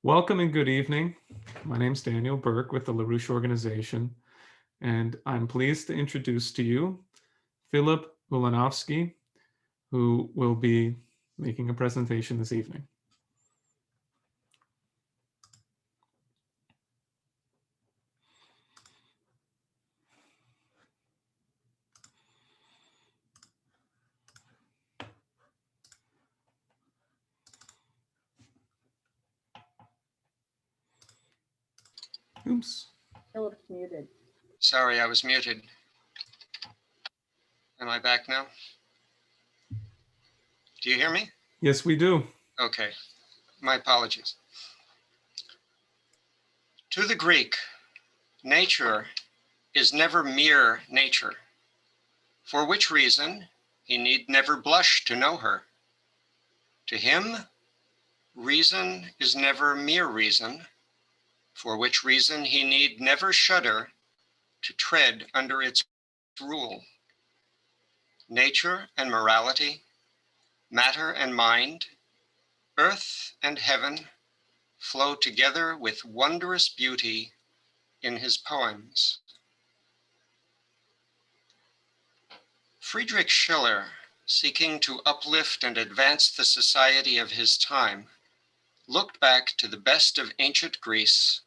Welcome and good evening. My name is Daniel Burke with the LaRouche organization, and I'm pleased to introduce to you Philip Ulanowsky, who will be making a presentation this evening. Oops. Philip's muted. Sorry, I was muted. Am I back now? Do you hear me? Yes, we do. Okay, my apologies. To the Greek, nature is never mere nature, for which reason he need never blush to know her. To him, reason is never mere reason, for which reason he need never shudder to tread under its rule. Nature and morality, matter and mind, earth and heaven flow together with wondrous beauty in his poems. Friedrich Schiller, seeking to uplift and advance the society of his time, looked back to the best of ancient Greece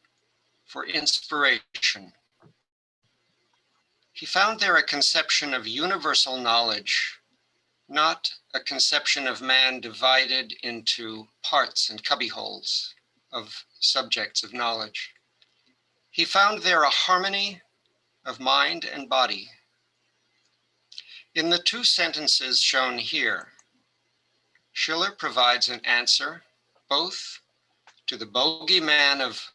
for inspiration. He found there a conception of universal knowledge, not a conception of man divided into parts and cubbyholes of subjects of knowledge. He found there a harmony of mind and body. In the two sentences shown here, Schiller provides an answer both to the bogeyman of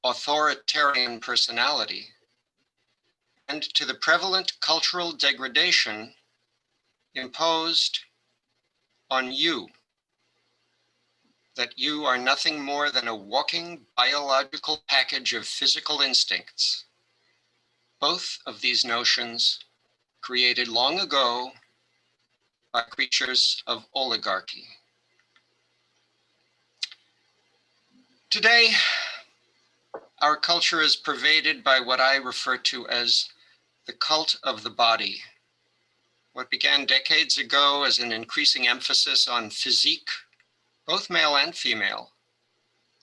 authoritarian personality and to the prevalent cultural degradation imposed on you, that you are nothing more than a walking biological package of physical instincts. Both of these notions created long ago by creatures of oligarchy. Today, our culture is pervaded by what I refer to as the cult of the body. What began decades ago as an increasing emphasis on physique, both male and female,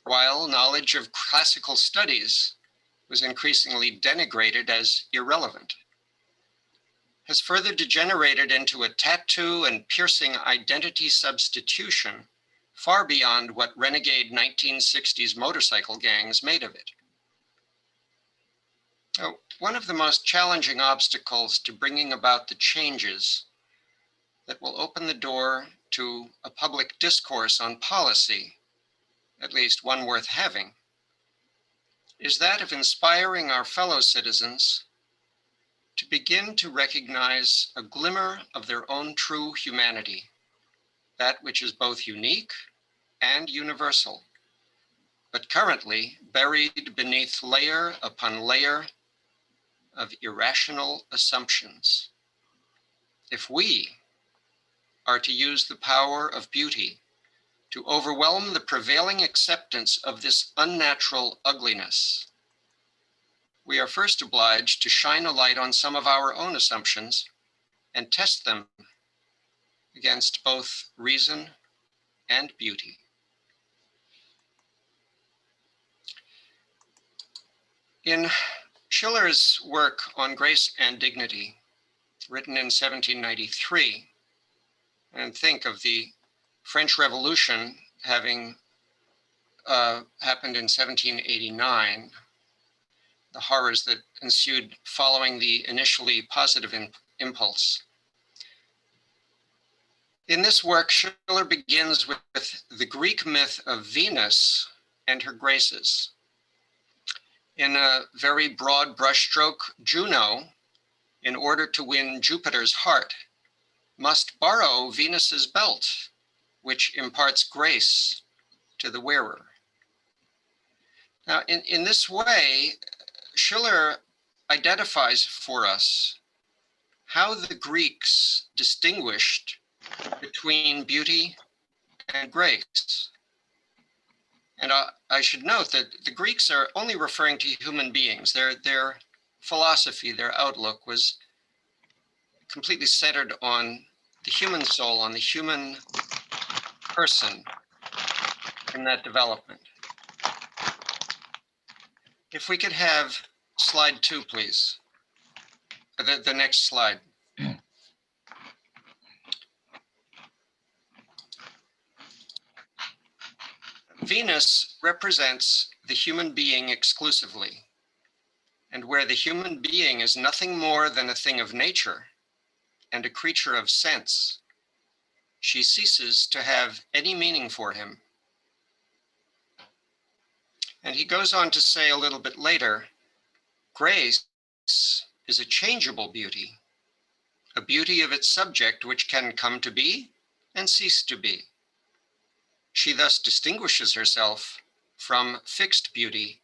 while knowledge of classical studies was increasingly denigrated as irrelevant, has further degenerated into a tattoo and piercing identity substitution far beyond what renegade 1960s motorcycle gangs made of it. Now, one of the most challenging obstacles to bringing about the changes that will open the door to a public discourse on policy, at least one worth having, is that of inspiring our fellow citizens to begin to recognize a glimmer of their own true humanity, that which is both unique and universal, but currently buried beneath layer upon layer of irrational assumptions. If we are to use the power of beauty to overwhelm the prevailing acceptance of this unnatural ugliness, we are first obliged to shine a light on some of our own assumptions and test them against both reason and beauty. In Schiller's work on Grace and Dignity, written in 1793, and think of the French Revolution having happened in 1789, the horrors that ensued following the initially positive impulse. In this work, Schiller begins with the Greek myth of Venus and her graces. In a very broad brushstroke, Juno, in order to win Jupiter's heart, must borrow Venus's belt, which imparts grace to the wearer. Now, in this way, Schiller identifies for us how the Greeks distinguished between beauty and grace. And I should note that the Greeks are only referring to human beings. Their philosophy, their outlook was completely centered on the human soul, on the human person in that development. If we could have slide 2, please. The next slide. Venus represents the human being exclusively, and where the human being is nothing more than a thing of nature and a creature of sense, she ceases to have any meaning for him. And he goes on to say a little bit later, grace is a changeable beauty, a beauty of its subject which can come to be and cease to be. She thus distinguishes herself from fixed beauty,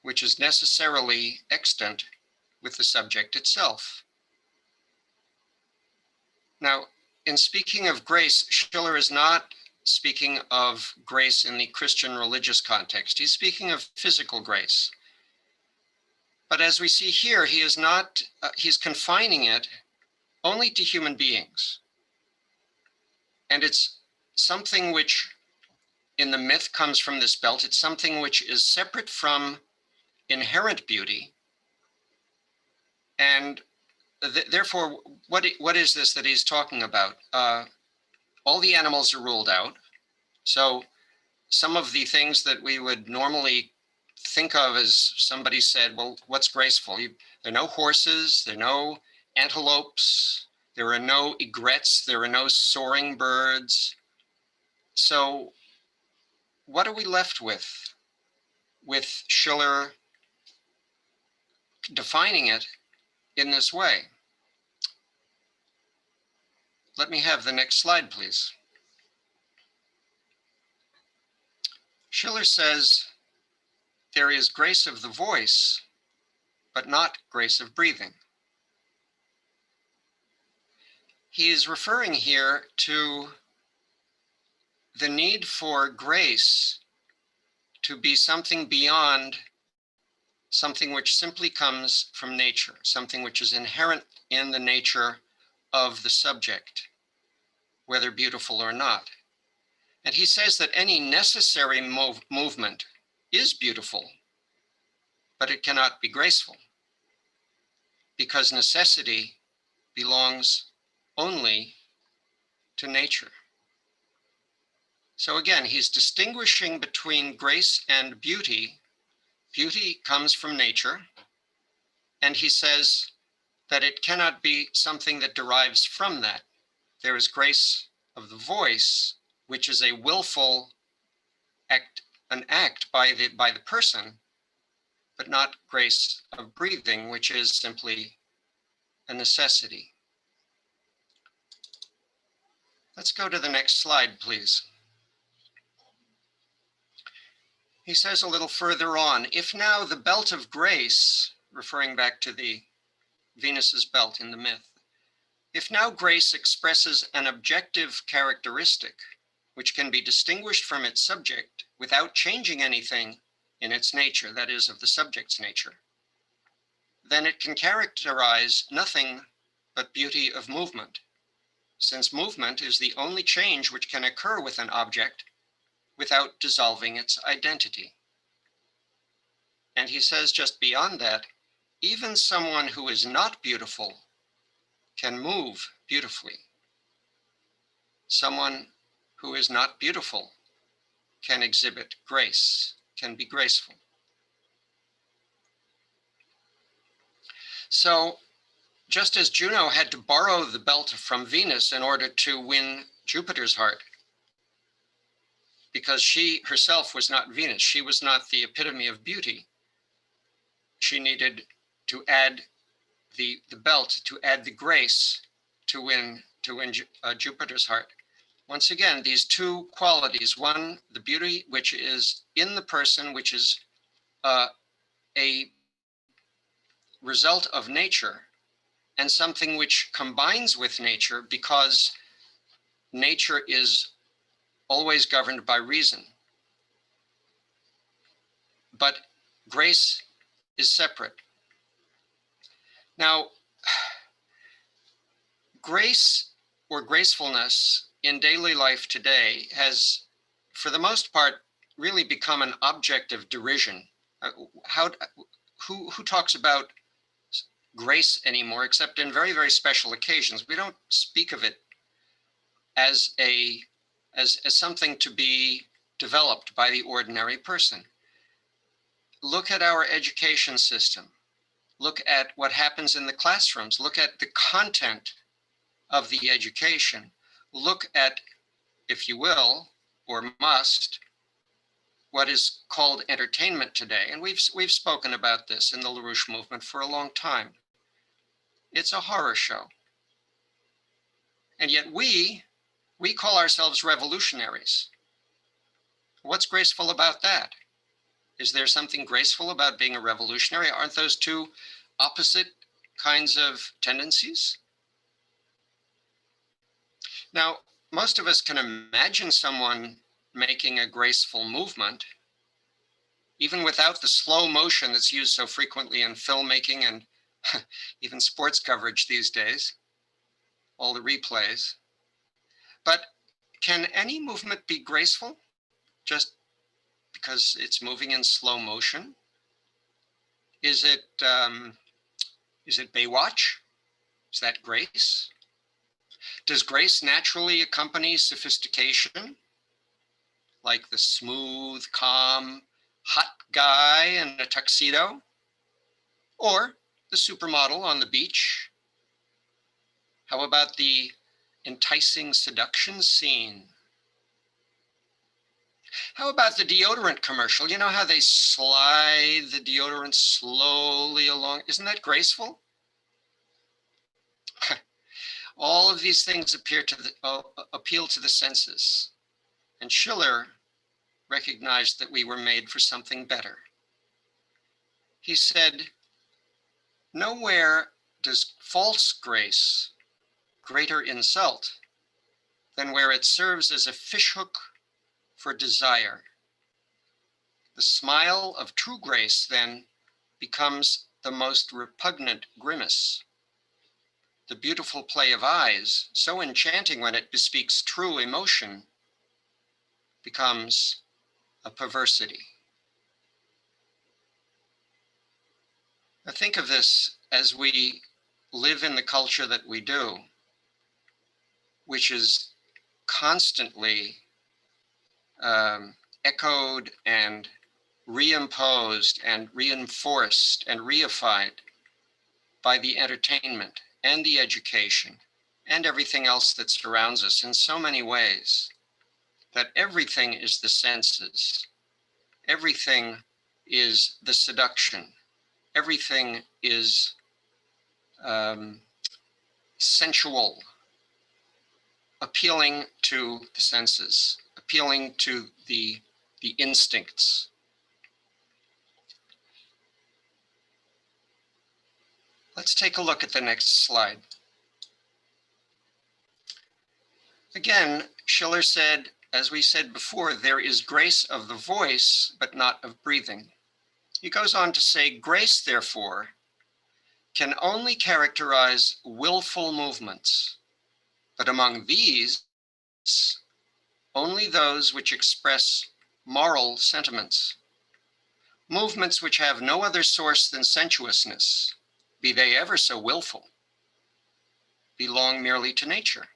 which is necessarily extant with the subject itself. Now, in speaking of grace, Schiller is not speaking of grace in the Christian religious context. He's speaking of physical grace. But as we see here, he is not, he's confining it only to human beings. And it's something which in the myth comes from this belt. It's something which is separate from inherent beauty. And therefore, what is this that he's talking about? All the animals are ruled out. So some of the things that we would normally think of as somebody said, well, what's graceful? There are no horses, there are no antelopes, there are no egrets, there are no soaring birds. So what are we left with Schiller defining it in this way? Let me have the next slide, please. Schiller says, there is grace of the voice, but not grace of breathing. He is referring here to the need for grace to be something beyond something which simply comes from nature, something which is inherent in the nature of the subject, whether beautiful or not. And he says that any necessary movement is beautiful, but it cannot be graceful, because necessity belongs only to nature. So again, he's distinguishing between grace and beauty. Beauty comes from nature, and he says that it cannot be something that derives from that. There is grace of the voice, which is a willful act, an act by the person, but not grace of breathing, which is simply a necessity. Let's go to the next slide, please. He says a little further on, if now the belt of grace, referring back to the Venus's belt in the myth, if now grace expresses an objective characteristic which can be distinguished from its subject without changing anything in its nature, that is, of the subject's nature, then it can characterize nothing but beauty of movement, since movement is the only change which can occur with an object without dissolving its identity. And he says just beyond that, even someone who is not beautiful can move beautifully. Someone who is not beautiful can exhibit grace, can be graceful. So just as Juno had to borrow the belt from Venus in order to win Jupiter's heart, because she herself was not Venus, she was not the epitome of beauty, she needed to add the belt, to add the grace to win Jupiter's heart. Once again, these two qualities, one, the beauty which is in the person, which is a result of nature, and something which combines with nature because nature is always governed by reason. but grace is separate. Now, grace or gracefulness in daily life today has, for the most part, really become an object of derision. Who talks about grace anymore, except in very, very special occasions? We don't speak of it as something to be developed by the ordinary person. Look at our education system. Look at what happens in the classrooms. Look at the content of the education. Look at, if you will, or must, what is called entertainment today. And we've spoken about this in the LaRouche movement for a long time. It's a horror show. And yet we call ourselves revolutionaries. What's graceful about that? Is there something graceful about being a revolutionary? Aren't those two opposite kinds of tendencies? Now, most of us can imagine someone making a graceful movement, even without the slow motion that's used so frequently in filmmaking and even sports coverage these days, all the replays. But can any movement be graceful just because it's moving in slow motion? Is it Baywatch? Is that grace? Does grace naturally accompany sophistication, like the smooth, calm, hot guy in a tuxedo? Or the supermodel on the beach? How about the enticing seduction scene? How about the deodorant commercial? You know how they slide the deodorant slowly along? Isn't that graceful? All of these things appeal to the senses. And Schiller recognized that we were made for something better. He said, "Nowhere does false grace greater insult than where it serves as a fishhook for desire. The smile of true grace then becomes the most repugnant grimace. The beautiful play of eyes, so enchanting when it bespeaks true emotion, becomes a perversity." Now think of this as we live in the culture that we do, which is constantly echoed and reimposed and reinforced and reified by the entertainment and the education and everything else that surrounds us in so many ways, that everything is the senses, everything is the seduction, everything is sensual, appealing to the senses, appealing to the instincts. Let's take a look at the next slide. Again, Schiller said, as we said before, there is grace of the voice, but not of breathing. He goes on to say, grace, therefore, can only characterize willful movements, but among these, only those which express moral sentiments. Movements which have no other source than sensuousness, be they ever so willful, belong merely to nature,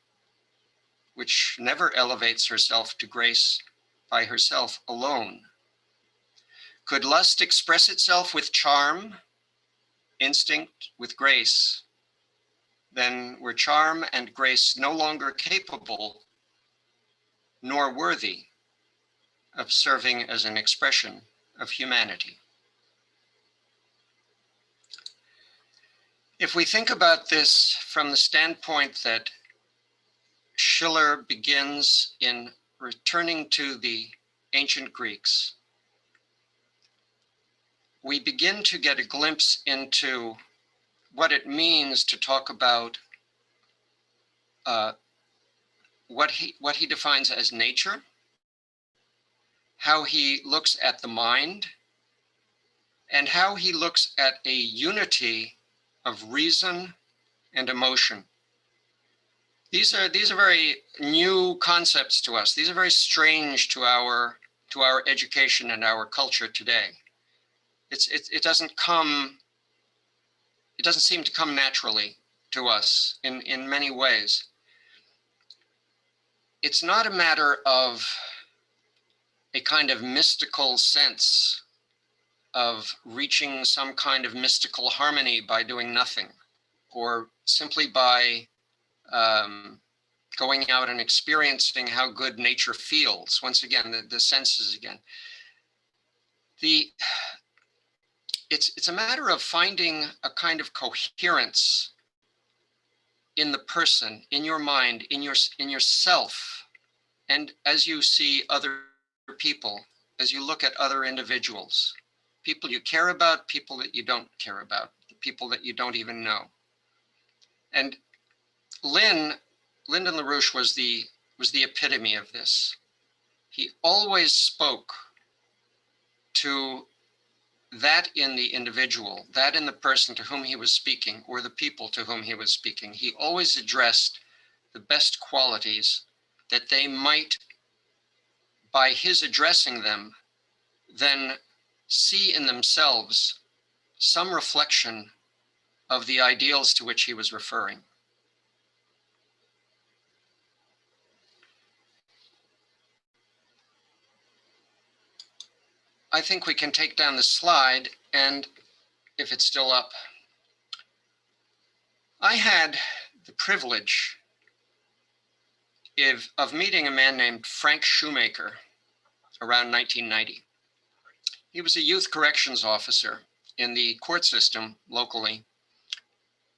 which never elevates herself to grace by herself alone. Could lust express itself with charm, instinct with grace, then were charm and grace no longer capable nor worthy of serving as an expression of humanity. If we think about this from the standpoint that Schiller begins in returning to the ancient Greeks, we begin to get a glimpse into what it means to talk about what he defines as nature, how he looks at the mind, and how he looks at a unity of reason and emotion. These are very new concepts to us. These are very strange to our education and our culture today. It doesn't seem to come naturally to us in many ways. It's not a matter of a kind of mystical sense of reaching some kind of mystical harmony by doing nothing, or simply by going out and experiencing how good nature feels. Once again, the senses again. It's a matter of finding a kind of coherence in the person, in your mind, in yourself, and as you see other people, as you look at other individuals, people you care about, people that you don't care about, people that you don't even know. And Lyndon LaRouche was the epitome of this. He always spoke to that in the individual, that in the person to whom he was speaking, or the people to whom he was speaking. He always addressed the best qualities that they might, by his addressing them, then see in themselves some reflection of the ideals to which he was referring. I think we can take down the slide, and if it's still up. I had the privilege of meeting a man named Frank Shoemaker around 1990. He was a youth corrections officer in the court system locally,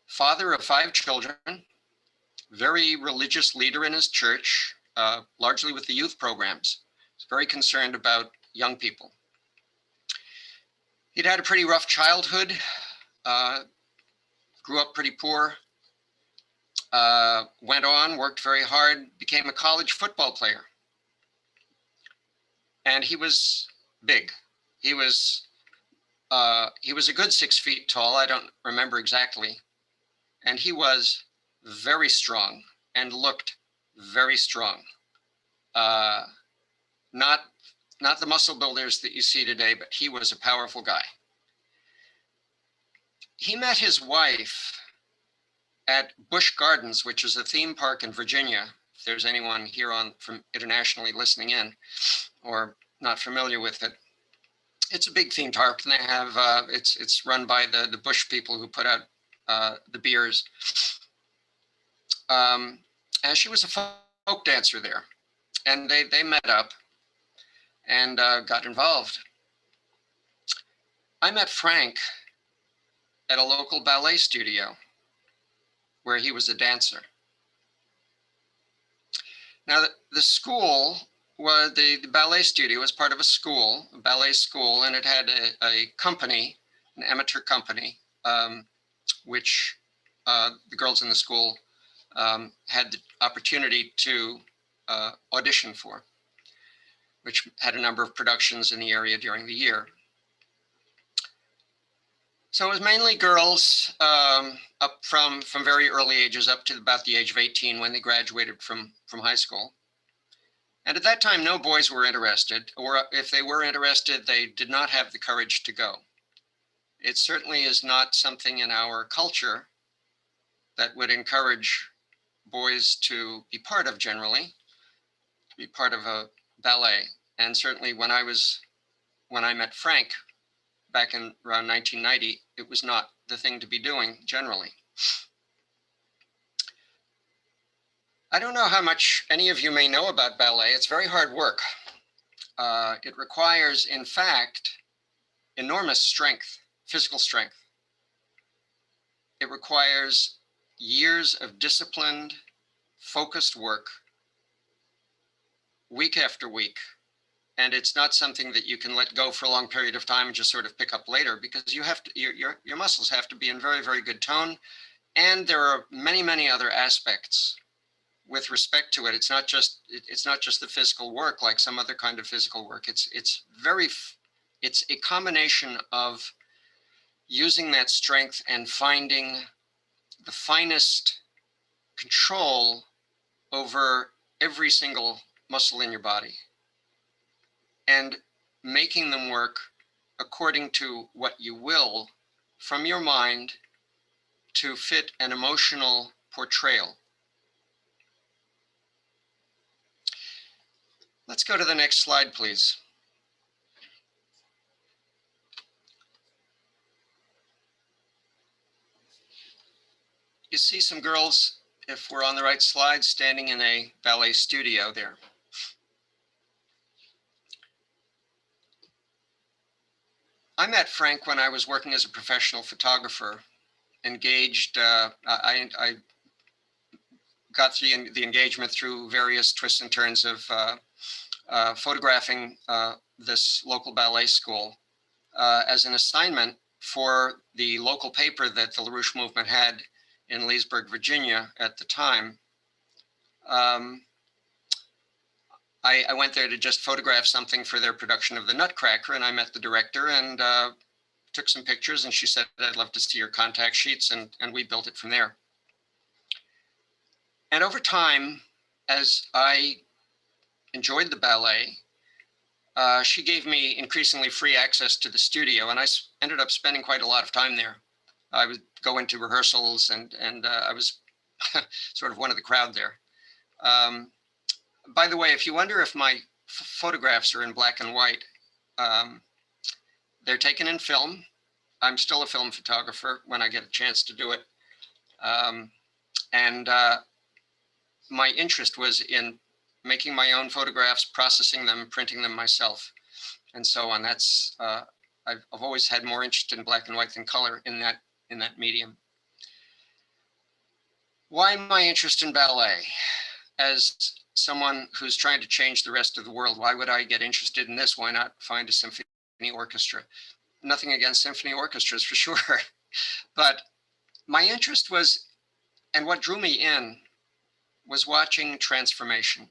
father of 5 children, very religious leader in his church, largely with the youth programs. He's very concerned about young people. He'd had a pretty rough childhood, grew up pretty poor, went on, worked very hard, became a college football player. And he was big. He was a good 6 feet tall. I don't remember exactly. And he was very strong and looked very strong. Not the muscle builders that you see today, but he was a powerful guy. He met his wife at Busch Gardens, which is a theme park in Virginia. If there's anyone here from internationally listening in or not familiar with it, it's a big theme park, and they have it's run by the Busch people who put out the beers. And she was a folk dancer there, and they met up and got involved. I met Frank at a local ballet studio where he was a dancer. Now, the school was the ballet studio was part of a ballet school, and it had a company, an amateur company, which the girls in the school had the opportunity to audition for, which had a number of productions in the area during the year. So it was mainly girls up from very early ages up to about the age of 18 when they graduated from high school. And at that time, no boys were interested, or if they were interested, they did not have the courage to go. It certainly is not something in our culture that would encourage boys to be part of generally, to be part of a ballet. And certainly when I met Frank back in around 1990, it was not the thing to be doing generally. I don't know how much any of you may know about ballet. It's very hard work. It requires, in fact, enormous strength, physical strength. It requires years of disciplined, focused work, week after week. And it's not something that you can let go for a long period of time and just sort of pick up later, because you have to, your muscles have to be in very, very good tone. And there are many, many other aspects with respect to it. It's not just the physical work like some other kind of physical work. It's a combination of using that strength and finding the finest control over every single muscle in your body and making them work according to what you will from your mind to fit an emotional portrayal. Let's go to the next slide, please. You see some girls, if we're on the right slide, standing in a ballet studio there. I met Frank when I was working as a professional photographer, engaged. I got the engagement through various twists and turns of photographing this local ballet school as an assignment for the local paper that the LaRouche movement had in Leesburg, Virginia at the time. I went there to just photograph something for their production of the Nutcracker, and I met the director and took some pictures, and she said, I'd love to see your contact sheets, and we built it from there. And over time, as I enjoyed the ballet, she gave me increasingly free access to the studio, and I ended up spending quite a lot of time there. I would go into rehearsals, and I was sort of one of the crowd there. By the way, if you wonder if my photographs are in black and white, they're taken in film. I'm still a film photographer when I get a chance to do it. My interest was in making my own photographs, processing them, printing them myself, and so on. That's I've always had more interest in black and white than color in that medium. Why my interest in ballet? As someone who's trying to change the rest of the world, why would I get interested in this? Why not find a symphony orchestra? Nothing against symphony orchestras for sure, but my interest was, and what drew me in, was watching transformation.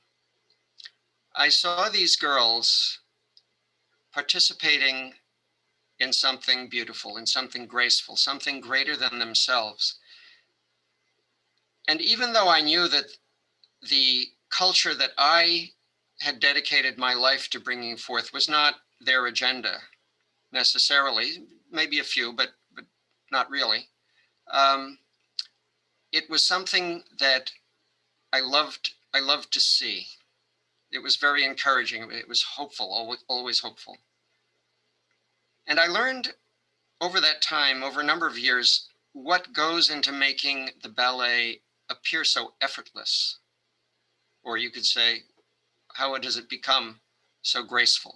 I saw these girls participating in something beautiful, in something graceful, something greater than themselves. And even though I knew that the culture that I had dedicated my life to bringing forth was not their agenda necessarily, maybe a few, but not really. It was something that I loved to see. It was very encouraging. It was hopeful, always hopeful. And I learned over that time, over a number of years, what goes into making the ballet appear so effortless. Or you could say, how does it become so graceful?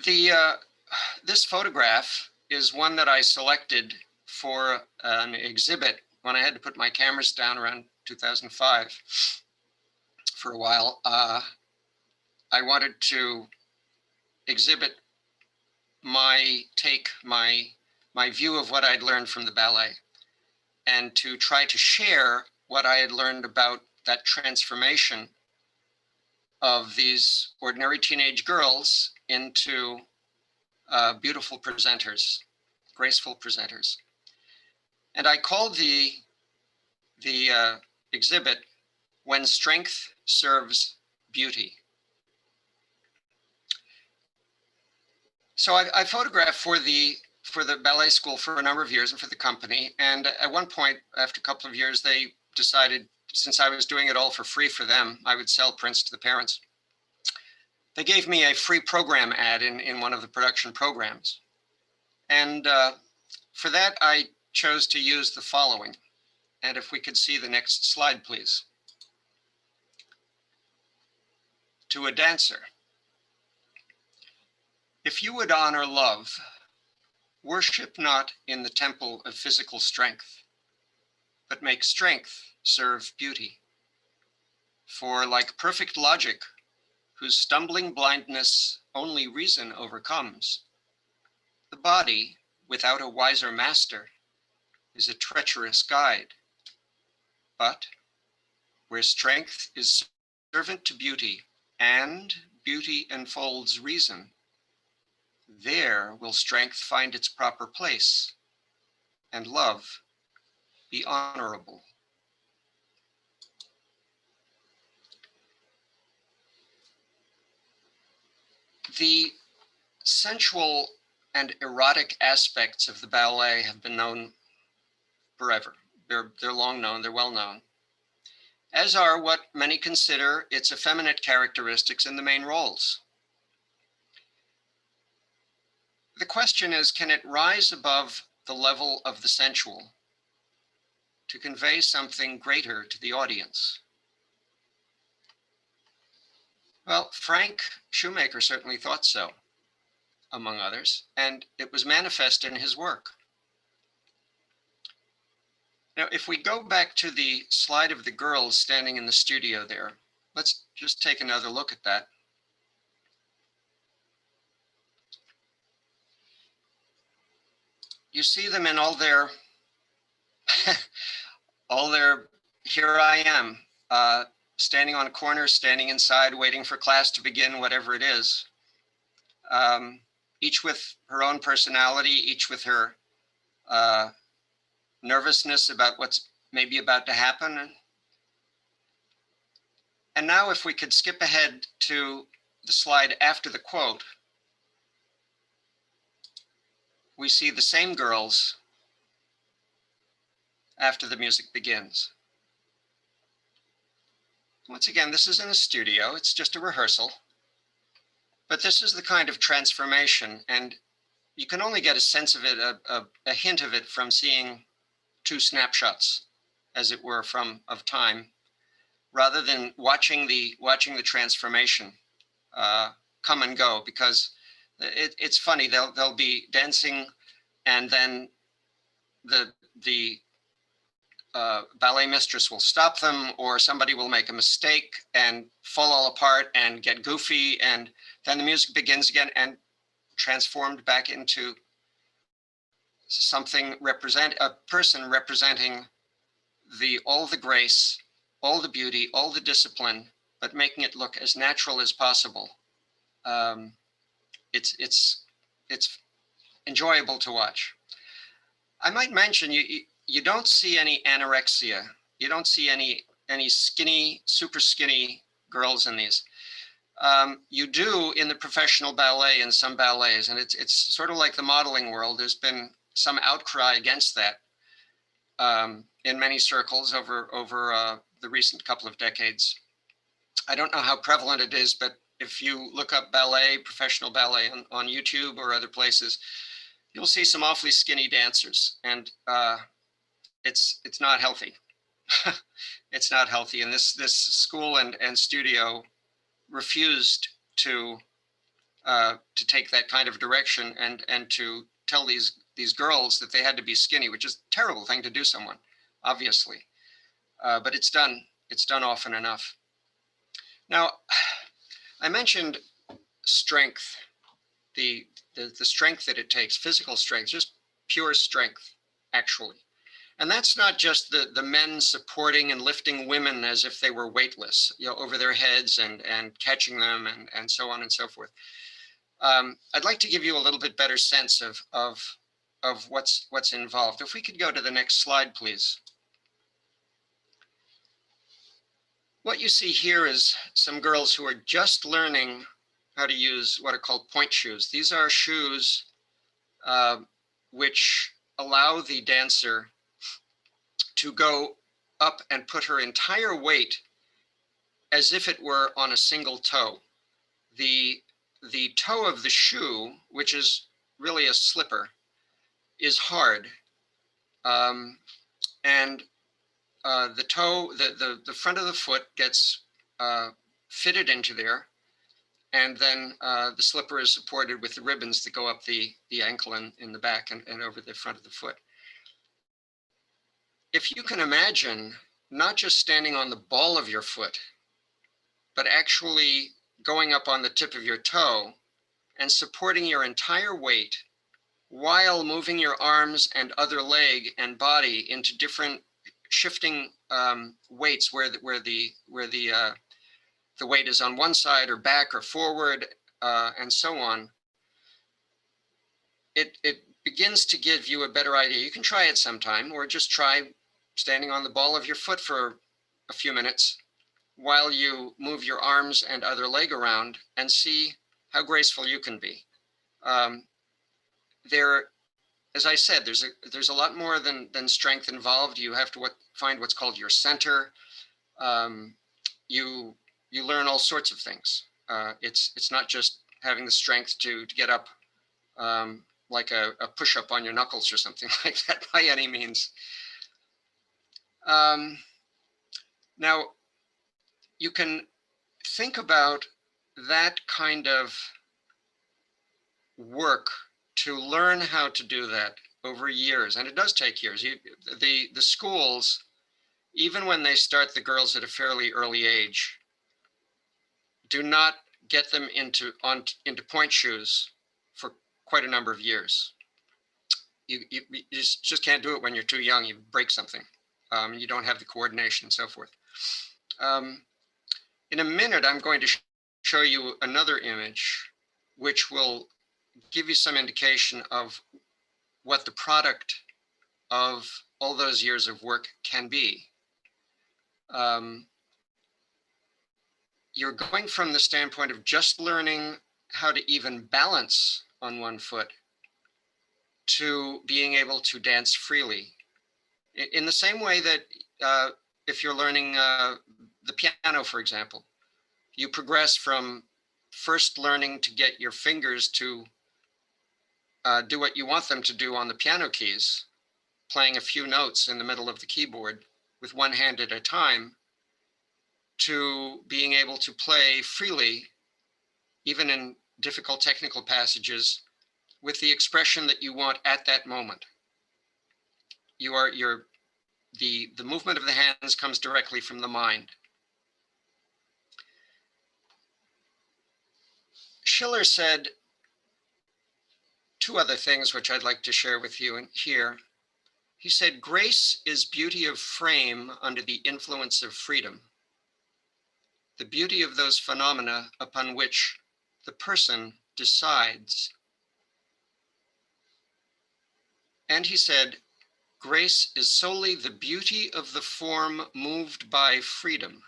This photograph is one that I selected for an exhibit when I had to put my cameras down around 2005 for a while. I wanted to exhibit my view of what I'd learned from the ballet, and to try to share what I had learned about that transformation of these ordinary teenage girls into beautiful presenters, graceful presenters. And I called the exhibit "When Strength Serves Beauty." So I photographed for the ballet school for a number of years and for the company. And at one point, after a couple of years, they decided, since I was doing it all for free for them, I would sell prints to the parents. They gave me a free program ad in one of the production programs. And for that, I chose to use the following. And if we could see the next slide, please. To a dancer. If you would honor love, worship not in the temple of physical strength, but make strength serve beauty. For like perfect logic, whose stumbling blindness only reason overcomes, the body, without a wiser master, is a treacherous guide. But where strength is servant to beauty, and beauty enfolds reason, There will strength find its proper place, and love be honorable. The sensual and erotic aspects of the ballet have been known forever. They're long known, they're well known, as are what many consider its effeminate characteristics in the main roles. The question is, can it rise above the level of the sensual to convey something greater to the audience? Well, Frank Shoemaker certainly thought so, among others, and it was manifest in his work. Now, if we go back to the slide of the girls standing in the studio there, let's just take another look at that. You see them in all their, here I am, standing on corners, standing inside, waiting for class to begin, whatever it is. Each with her own personality, each with her nervousness about what's maybe about to happen. And now if we could skip ahead to the slide after the quote, we see the same girls after the music begins. Once again, this is in a studio, it's just a rehearsal, but this is the kind of transformation, and you can only get a sense of it, a hint of it, from seeing two snapshots, as it were, of time, rather than watching the transformation come and go, because it's funny, they'll be dancing, and then the ballet mistress will stop them, or somebody will make a mistake and fall all apart and get goofy, and then the music begins again and transformed back into something, a person representing all the grace, all the beauty, all the discipline, but making it look as natural as possible. It's enjoyable to watch. I might mention, you don't see any anorexia. You don't see any skinny, super skinny girls in these. You do in the professional ballet, in some ballets, and it's sort of like the modeling world. There's been some outcry against that in many circles over the recent couple of decades. I don't know how prevalent it is, but if you look up ballet, professional ballet on YouTube or other places, you'll see some awfully skinny dancers, and it's not healthy. It's not healthy, and this school and studio refused to take that kind of direction and to tell these girls that they had to be skinny, which is a terrible thing to do someone, obviously. But it's done often enough. Now, I mentioned strength, the strength that it takes, physical strength, just pure strength, actually. And that's not just the men supporting and lifting women as if they were weightless, over their heads and catching them and so on and so forth. I'd like to give you a little bit better sense of what's involved. If we could go to the next slide, please. What you see here is some girls who are just learning how to use what are called point shoes. These are shoes which allow the dancer to go up and put her entire weight as if it were on a single toe. The toe of the shoe, which is really a slipper, is hard, and the toe, the front of the foot gets fitted into there, and then the slipper is supported with the ribbons that go up the ankle and in the back and over the front of the foot. If you can imagine not just standing on the ball of your foot, but actually going up on the tip of your toe and supporting your entire weight while moving your arms and other leg and body into different shifting weights where the weight is on one side or back or forward and so on. it begins to give you a better idea. You can try it sometime, or just try standing on the ball of your foot for a few minutes while you move your arms and other leg around and see how graceful you can be. There, as I said, there's a lot more than strength involved. You have to find what's called your center. You learn all sorts of things. It's not just having the strength to get up like a push-up on your knuckles or something like that by any means. Now, you can think about that kind of work to learn how to do that over years, and it does take years. The schools, even when they start the girls at a fairly early age, do not get them into point shoes for quite a number of years. You just can't do it when you're too young. You break something. You don't have the coordination and so forth. In a minute, I'm going to show you another image, which will give you some indication of what the product of all those years of work can be. You're going from the standpoint of just learning how to even balance on one foot to being able to dance freely. In the same way that if you're learning the piano, for example, you progress from first learning to get your fingers to do what you want them to do on the piano keys, playing a few notes in the middle of the keyboard with one hand at a time, to being able to play freely, even in difficult technical passages, with the expression that you want at that moment. The movement of the hands comes directly from the mind. Schiller said two other things which I'd like to share with you here. He said, "Grace is beauty of frame under the influence of freedom, the beauty of those phenomena upon which the person decides." And he said, "Grace is solely the beauty of the form moved by freedom,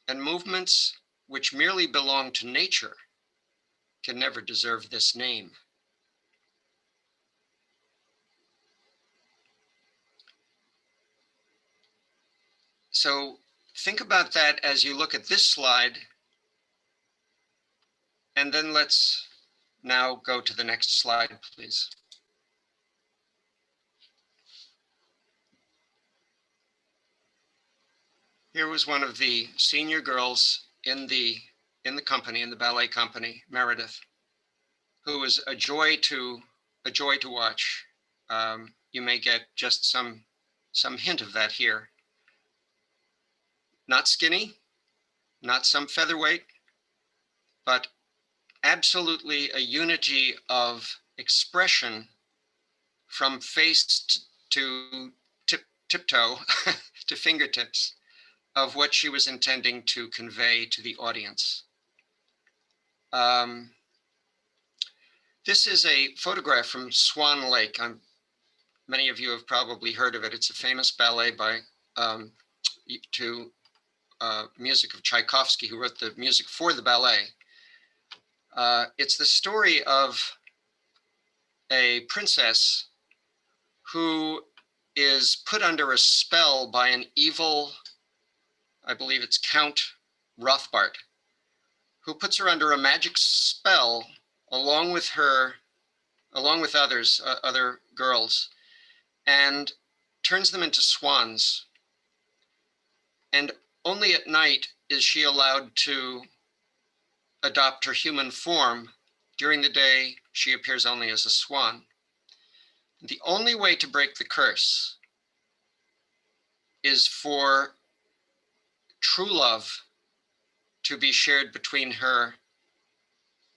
and movements which merely belong to nature can never deserve this name." So think about that as you look at this slide, and then let's now go to the next slide, please. Here was one of the senior girls in the company, in the ballet company, Meredith, who was a joy to watch. You may get just some hint of that here. Not skinny, not some featherweight, but absolutely a unity of expression from face to tiptoe to fingertips of what she was intending to convey to the audience. This is a photograph from Swan Lake. Many of you have probably heard of it. It's a famous ballet by to music of Tchaikovsky, who wrote the music for the ballet. It's the story of a princess who is put under a spell by an evil, I believe it's Count Rothbart, who puts her under a magic spell along with others, other girls, and turns them into swans. And only at night is she allowed to adopt her human form. During the day, she appears only as a swan. The only way to break the curse is for true love to be shared between her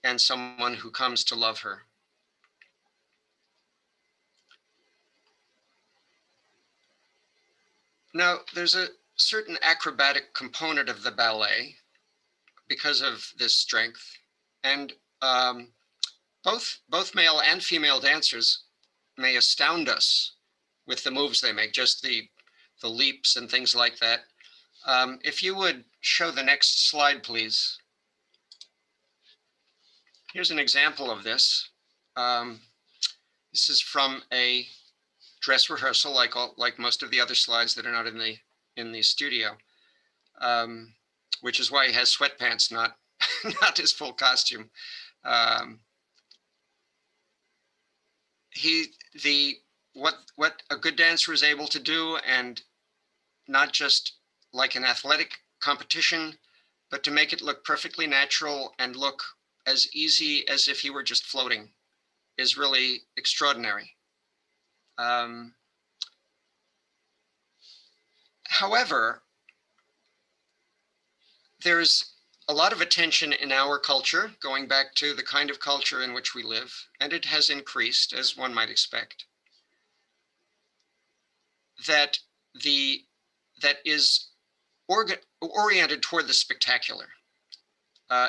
and someone who comes to love her. Now, there's a certain acrobatic component of the ballet because of this strength. And both male and female dancers may astound us with the moves they make, just the leaps and things like that. If you would show the next slide, please. Here's an example of this. This is from a dress rehearsal, like most of the other slides that are not in the studio, which is why he has sweatpants, not not his full costume. What a good dancer is able to do, and not just like an athletic competition, but to make it look perfectly natural and look as easy as if he were just floating, is really extraordinary. However, there's a lot of attention in our culture, going back to the kind of culture in which we live, and it has increased, as one might expect, that is oriented toward the spectacular.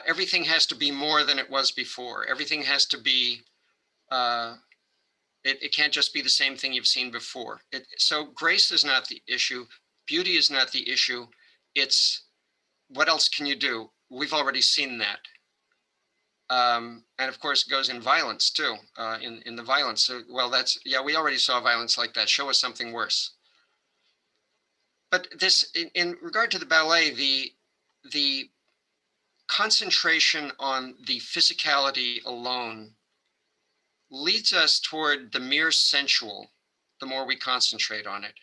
Everything has to be more than it was before. Everything has to be, it can't just be the same thing you've seen before. So grace is not the issue. Beauty is not the issue. It's what else can you do? We've already seen that. And of course, it goes in violence too, in the violence. So, well, yeah, we already saw violence like that. Show us something worse. But this, in regard to the ballet, the concentration on the physicality alone leads us toward the mere sensual the more we concentrate on it.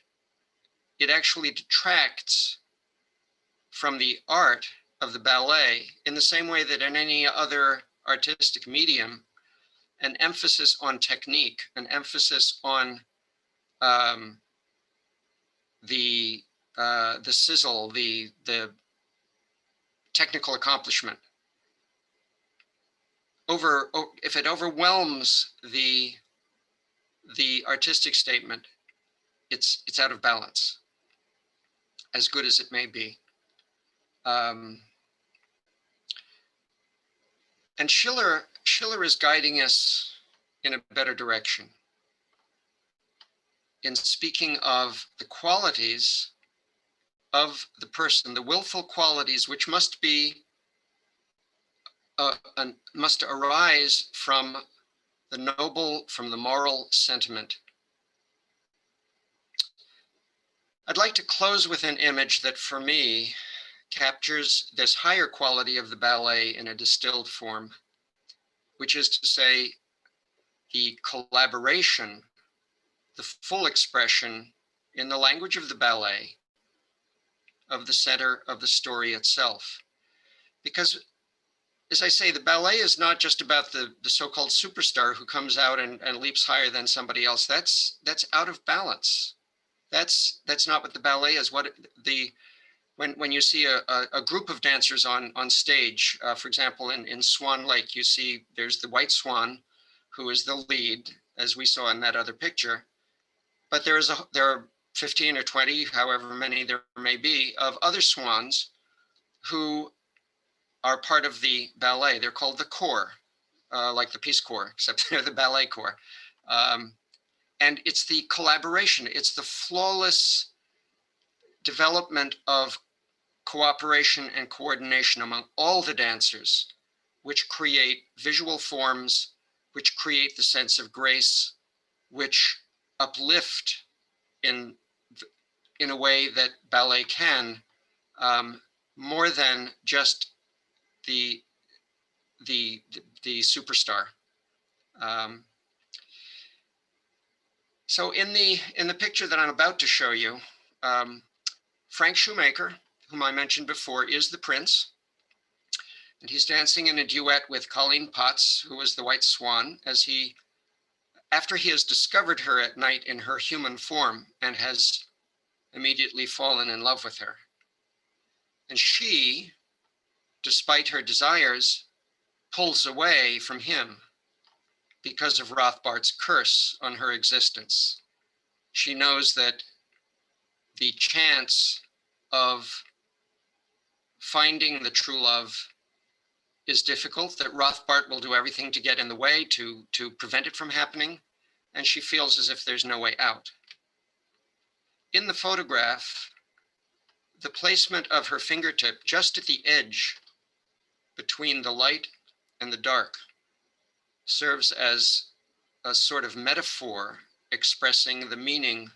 It actually detracts from the art of the ballet in the same way that in any other artistic medium, an emphasis on technique, an emphasis on the sizzle, the technical accomplishment. If it overwhelms the artistic statement, it's out of balance, as good as it may be. And Schiller is guiding us in a better direction in speaking of the qualities of the person, the willful qualities which must be must arise from the noble, from the moral sentiment. I'd like to close with an image that for me captures this higher quality of the ballet in a distilled form, which is to say the collaboration, the full expression in the language of the ballet of the center of the story itself. Because, as I say, the ballet is not just about the so-called superstar who comes out and leaps higher than somebody else. That's out of balance. That's not what the ballet is. When you see a group of dancers on stage, for example, in Swan Lake, you see there's the white swan, who is the lead, as we saw in that other picture. But there are 15 or 20, however many there may be, of other swans who are part of the ballet. They're called the corps, like the Peace Corps, except they're the ballet corps. And it's the collaboration, it's the flawless development of cooperation and coordination among all the dancers, which create visual forms, which create the sense of grace, which uplift in a way that ballet can, more than just the superstar. So in the picture that I'm about to show you, Frank Shoemaker, whom I mentioned before, is the prince, and he's dancing in a duet with Colleen Potts, who is the white swan, after he has discovered her at night in her human form and has immediately fallen in love with her. And she, despite her desires, pulls away from him because of Rothbart's curse on her existence. She knows that the chance of finding the true love is difficult, that Rothbart will do everything to get in the way to prevent it from happening, and she feels as if there's no way out. In the photograph, the placement of her fingertip just at the edge between the light and the dark serves as a sort of metaphor expressing the meaning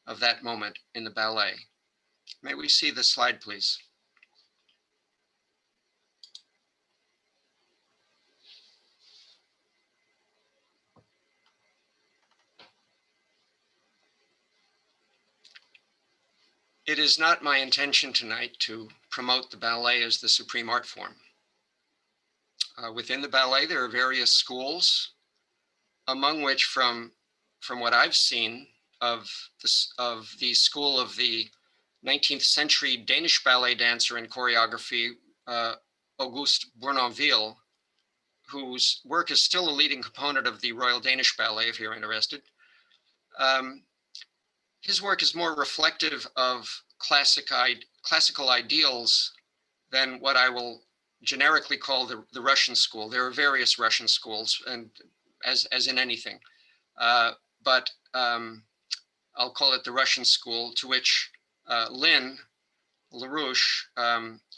of that moment in the ballet. May we see the slide, please? It is not my intention tonight to promote the ballet as the supreme art form. Within the ballet, there are various schools, among which, from what I've seen of the school of the 19th century Danish ballet dancer and choreography, Auguste Bournonville, whose work is still a leading component of the Royal Danish Ballet, if you're interested. His work is more reflective of classical ideals than what I will generically call the Russian school. There are various Russian schools, and as in anything, but I'll call it the Russian school, to which LaRouche,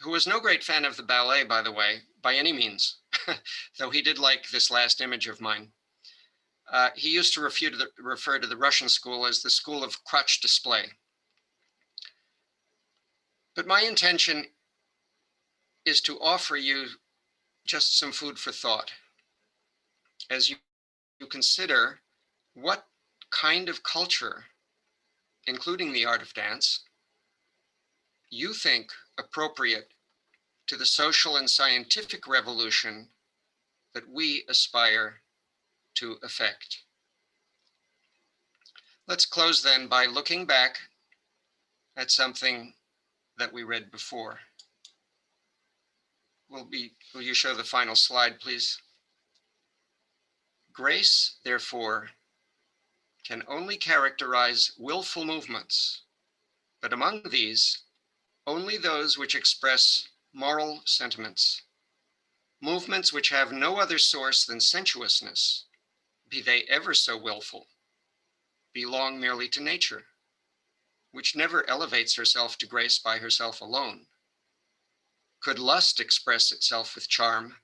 who was no great fan of the ballet, by the way, by any means, though he did like this last image of mine. He used to refer to the Russian school as the school of crotch display. But my intention is to offer you just some food for thought as you consider what kind of culture, including the art of dance, you think appropriate to the social and scientific revolution that we aspire to effect. Let's close then by looking back at something that we read before. Will you show the final slide, please? Grace, therefore, can only characterize willful movements, but among these, only those which express moral sentiments, movements which have no other source than sensuousness, be they ever so willful, belong merely to nature, which never elevates herself to grace by herself alone. Could lust express itself with charm,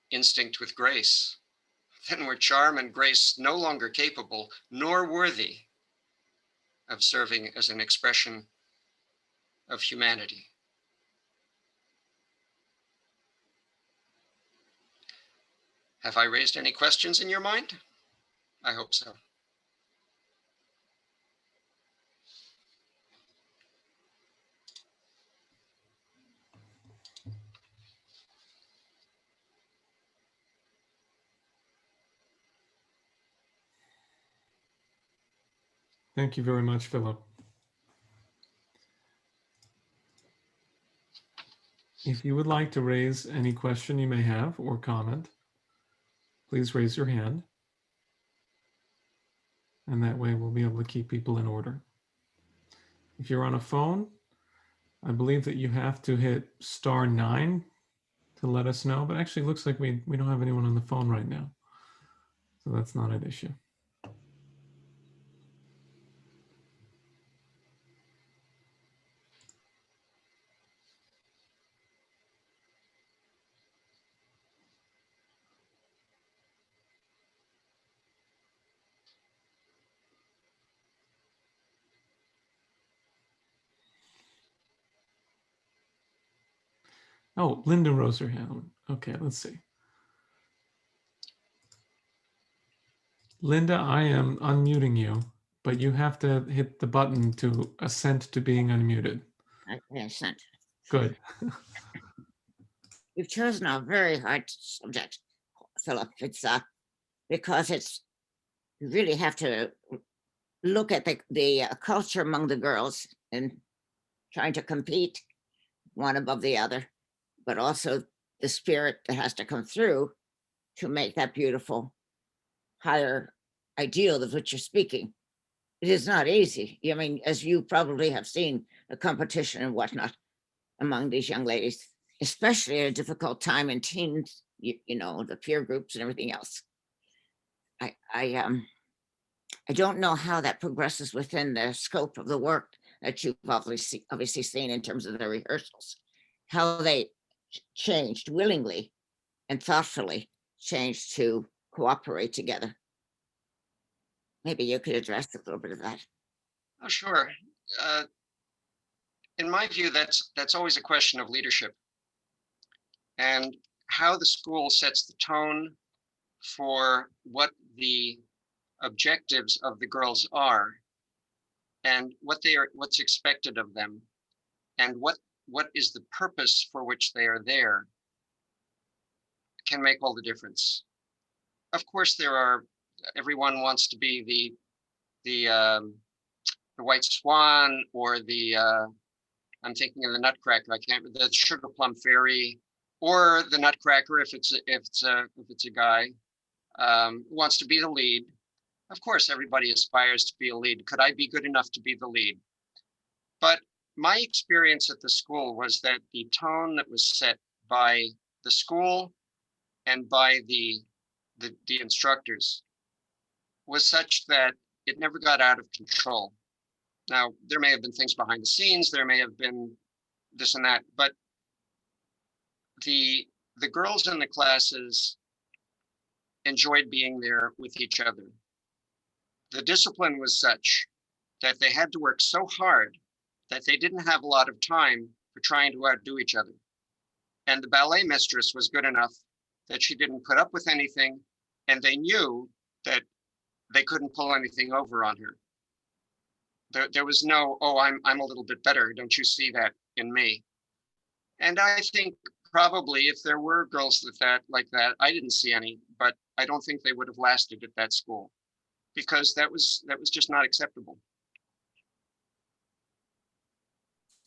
instinct with grace, then were charm and grace no longer capable nor worthy of serving as an expression of humanity. Have I raised any questions in your mind? I hope so. Thank you very much, Philip. If you would like to raise any question you may have or comment, please raise your hand. And that way we'll be able to keep people in order. If you're on a phone, I believe that you have to hit *9 to let us know, but actually it looks like we don't have anyone on the phone right now. So that's not an issue. Oh, Linda rose her hand. Okay, let's see. Linda, I am unmuting you, but you have to hit the button to assent to being unmuted. I assent. Good. You've chosen a very hard subject, Philip. It's because you really have to look at the culture among the girls and trying to compete one above the other, but also the spirit that has to come through to make that beautiful higher ideal of which you're speaking. It is not easy. I mean, as you probably have seen, the competition and whatnot among these young ladies. especially at a difficult time in teens, you know, the peer groups and everything else. I don't know how that progresses within the scope of the work that you've obviously seen in terms of the rehearsals, how they changed willingly and thoughtfully changed to cooperate together. Maybe you could address a little bit of that. Oh, sure. Uh, in my view, that's always a question of leadership and how the school sets the tone for what the objectives of the girls are and what's expected of them and what is the purpose for which they are there can make all the difference. Of course, everyone wants to be the white swan or I'm thinking of the Nutcracker. I can't the Sugar Plum Fairy or the Nutcracker if it's a guy who wants to be the lead. Of course, everybody aspires to be a lead. Could I be good enough to be the lead? But my experience at the school was that the tone that was set by the school and by the instructors was such that it never got out of control. Now, there may have been things behind the scenes, there may have been this and that, but the girls in the classes enjoyed being there with each other. The discipline was such that they had to work so hard that they didn't have a lot of time for trying to outdo each other. And the ballet mistress was good enough that she didn't put up with anything, and they knew that they couldn't pull anything over on her. There was no, oh, I'm a little bit better. Don't you see that in me? And I think probably if there were girls like that, I didn't see any, but I don't think they would have lasted at that school because that was just not acceptable.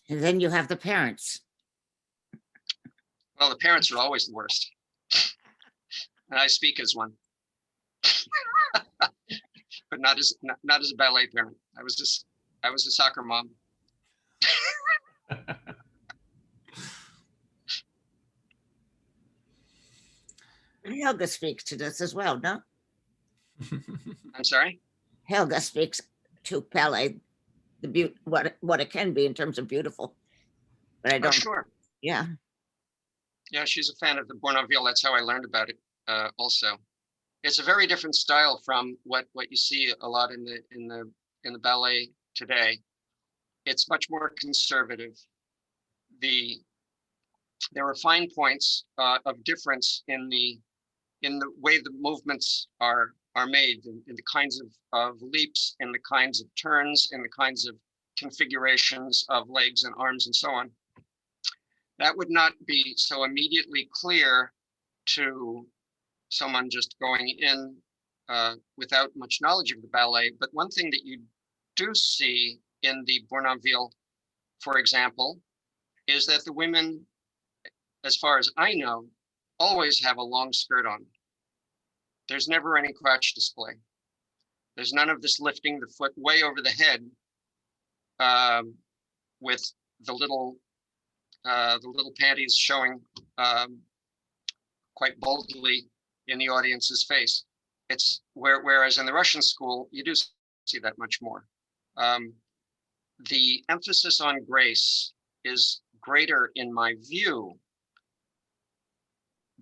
And then you have the parents. Well, the parents are always the worst. And I speak as one. But not as a ballet parent. I was a soccer mom. Helga speaks to this as well, no? I'm sorry? Helga speaks to ballet, what it can be in terms of beautiful. But I Oh, don't, sure. yeah. Yeah, she's a fan of the Bournonville. That's how I learned about it also. It's a very different style from what you see a lot in the ballet today. It's much more conservative. There are fine points of difference in the way the movements are made, in the kinds of leaps, in the kinds of turns, in the kinds of configurations of legs and arms and so on. That would not be so immediately clear to someone just going in without much knowledge of the ballet. But one thing that you do see in the Bournonville, for example, is that the women, as far as I know, always have a long skirt on. There's never any crotch display. There's none of this lifting the foot way over the head with the little panties showing quite boldly in the audience's face. It's whereas in the Russian school, you do see that much more. The emphasis on grace is greater in my view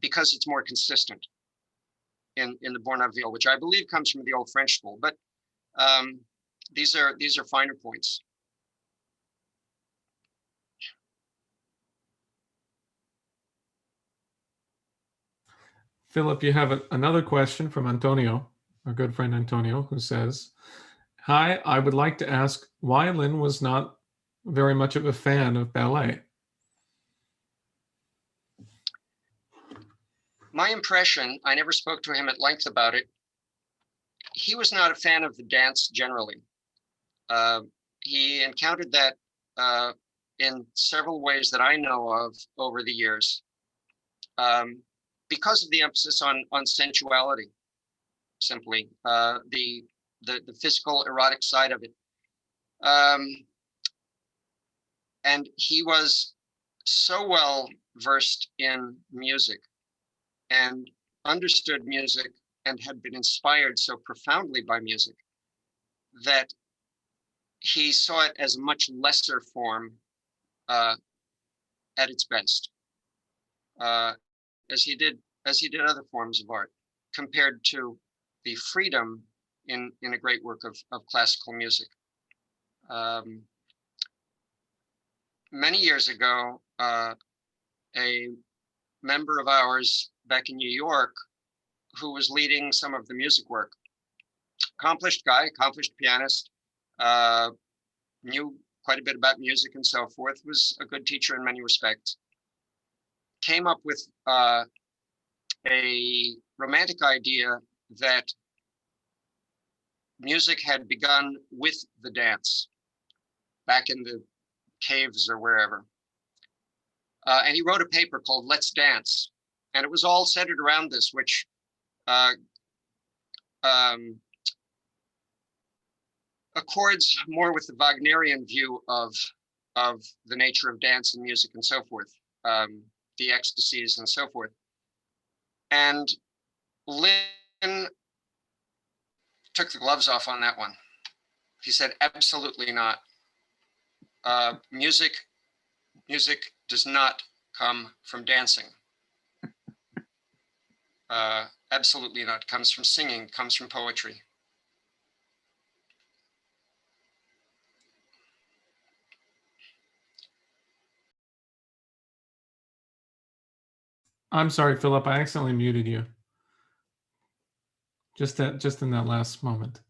because it's more consistent in the Bournonville, which I believe comes from the old French school. But these are finer points. Philip, you have another question from Antonio, our good friend Antonio, who says, "Hi, I would like to ask why Lynn was not very much of a fan of ballet." My impression, I never spoke to him at length about it. He was not a fan of the dance generally. He encountered that in several ways that I know of over the years. Because of the emphasis on sensuality, simply the physical erotic side of it, and he was so well versed in music and understood music and had been inspired so profoundly by music that he saw it as a much lesser form at its best, uh, as he did other forms of art, compared to the freedom in a great work of classical music. Many years ago, a member of ours back in New York, who was leading some of the music work, accomplished guy, accomplished pianist, knew quite a bit about music and so forth, was a good teacher in many respects, came up with a romantic idea that music had begun with the dance back in the caves or wherever. And he wrote a paper called Let's Dance. And it was all centered around this, which accords more with the Wagnerian view of the nature of dance and music and so forth, the ecstasies and so forth. And Lynn took the gloves off on that one. He said, absolutely not. Music does not come from dancing. Absolutely not. It comes from singing, it comes from poetry. I'm sorry, Philip, I accidentally muted you. Just in that last moment.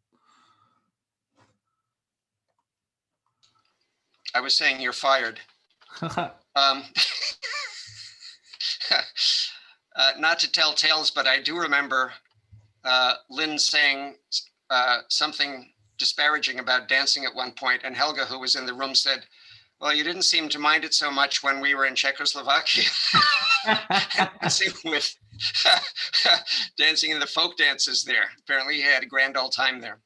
I was saying you're fired. Not to tell tales, but I do remember Lynn saying something disparaging about dancing at one point, and Helga, who was in the room, said, well, you didn't seem to mind it so much when we were in Czechoslovakia. Dancing in the folk dances there. Apparently he had a grand old time there.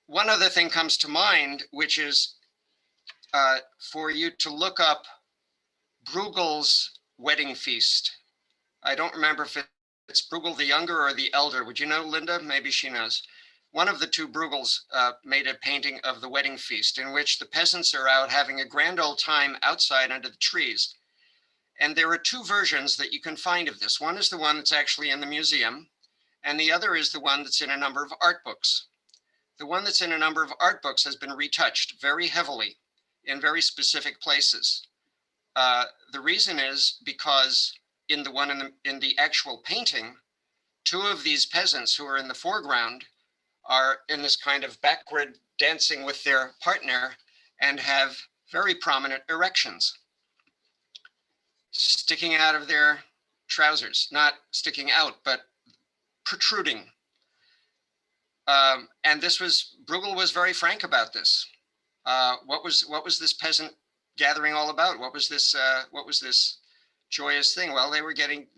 One other thing comes to mind, which is for you to look up Bruegel's Wedding Feast. I don't remember if it's Bruegel the Younger or the Elder. Would you know, Linda? Maybe she knows. One of the two Bruegels made a painting of the wedding feast in which the peasants are out having a grand old time outside under the trees. And there are two versions that you can find of this. One is the one that's actually in the museum, and the other is the one that's in a number of art books. The one that's in a number of art books has been retouched very heavily in very specific places. The reason is because in the one in the actual painting, two of these peasants who are in the foreground are in this kind of backward dancing with their partner and have very prominent erections sticking out of their trousers, not sticking out, but protruding. And Bruegel was very frank about this. What was this peasant gathering all about? What was this joyous thing? Well, they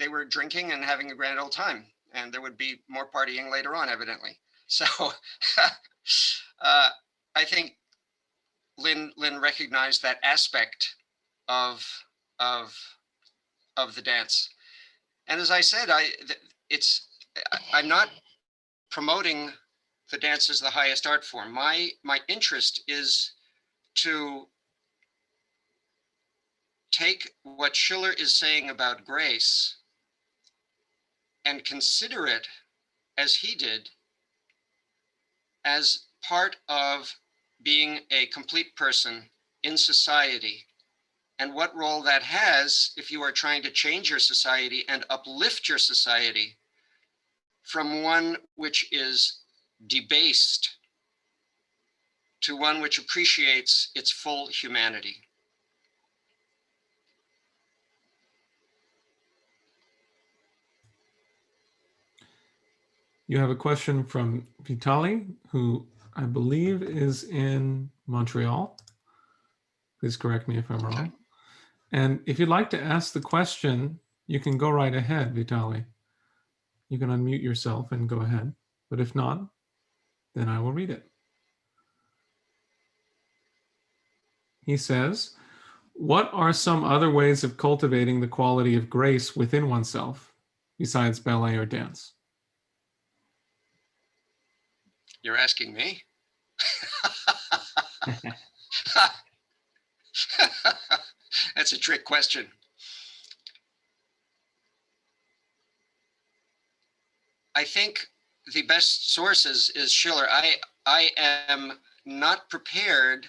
were drinking and having a grand old time, and there would be more partying later on, evidently. So I think Lynn recognized that aspect of the dance. And as I said, I'm not promoting the dance as the highest art form. My interest is to take what Schiller is saying about grace and consider it, as he did, as part of being a complete person in society, and what role that has if you are trying to change your society and uplift your society from one which is debased to one which appreciates its full humanity. You have a question from Vitali, who I believe is in Montreal. Please correct me if I'm wrong. And if you'd like to ask the question, you can go right ahead, Vitali. You can unmute yourself and go ahead. But if not, then I will read it. He says, what are some other ways of cultivating the quality of grace within oneself besides ballet or dance? You're asking me? That's a trick question. I think the best source is Schiller. I am not prepared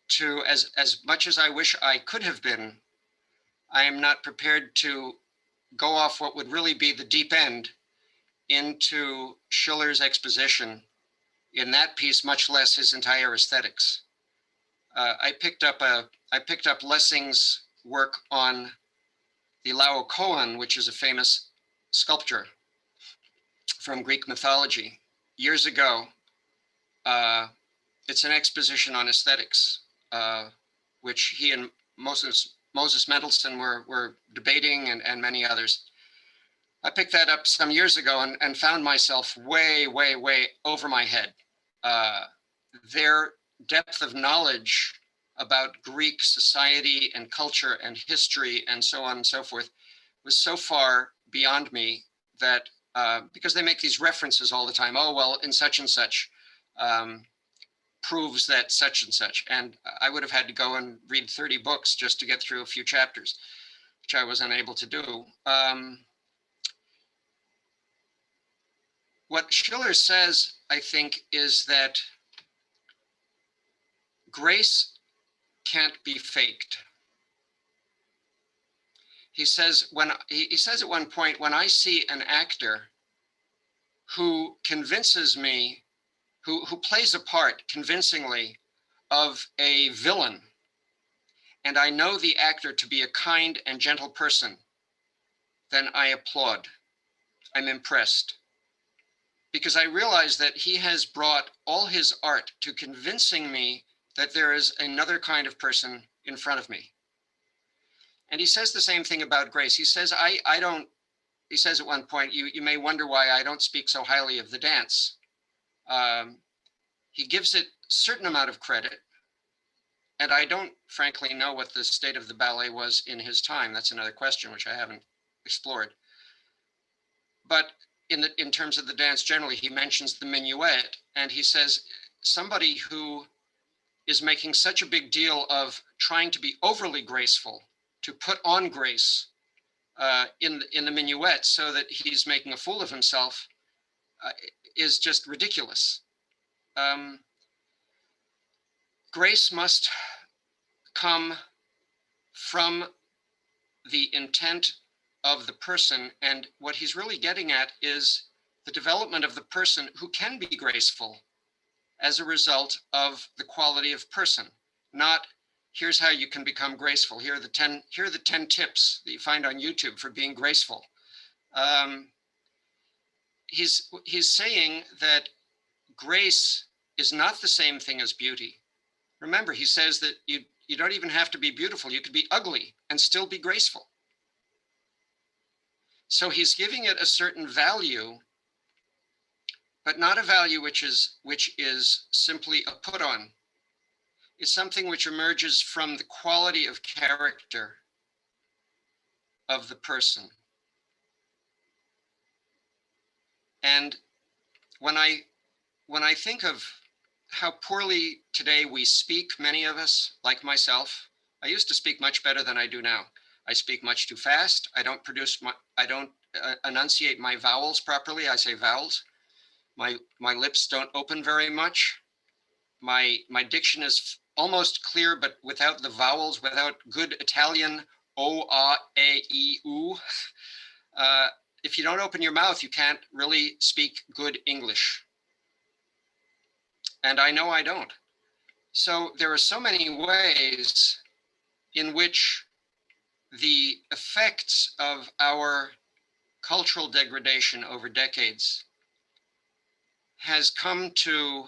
to, as much as I wish I could have been, I am not prepared to go off what would really be the deep end into Schiller's exposition in that piece, much less his entire aesthetics. I picked up Lessing's work on the Laocoon, which is a famous sculpture from Greek mythology years ago. It's an exposition on aesthetics, which he and Moses Mendelssohn were debating, and many others. I picked that up some years ago and found myself way over my head. Their depth of knowledge about Greek society and culture and history and so on and so forth was so far beyond me that because they make these references all the time, oh, well, in such and such proves that such and such. And I would have had to go and read 30 books just to get through a few chapters, which I was unable to do. What Schiller says, I think, is that grace can't be faked. He says at one point, when I see an actor who convinces me, who plays a part convincingly of a villain, and I know the actor to be a kind and gentle person, then I applaud. I'm impressed. Because I realize that he has brought all his art to convincing me that there is another kind of person in front of me. And he says the same thing about grace. He says, he says at one point, you may wonder why I don't speak so highly of the dance. He gives it a certain amount of credit. And I don't frankly know what the state of the ballet was in his time. That's another question, which I haven't explored. But in terms of the dance generally, he mentions the minuet, and he says somebody who is making such a big deal of trying to be overly graceful, to put on grace in the minuet so that he's making a fool of himself is just ridiculous. Grace must come from the intent of the person, and what he's really getting at is the development of the person who can be graceful as a result of the quality of person, not here's how you can become graceful. Here are the 10 tips that you find on YouTube for being graceful. He's saying that grace is not the same thing as beauty. Remember, he says that you don't even have to be beautiful. You could be ugly and still be graceful. So he's giving it a certain value, but not a value which is simply a put on. It's something which emerges from the quality of character of the person. And when I think of how poorly today we speak, many of us, like myself, I used to speak much better than I do now. I speak much too fast. I don't enunciate my vowels properly. I say vowels. My lips don't open very much. My diction is almost clear, but without the vowels, without good Italian o, a, e, u. If you don't open your mouth, you can't really speak good English. And I know I don't. So there are so many ways in which the effects of our cultural degradation over decades has come to,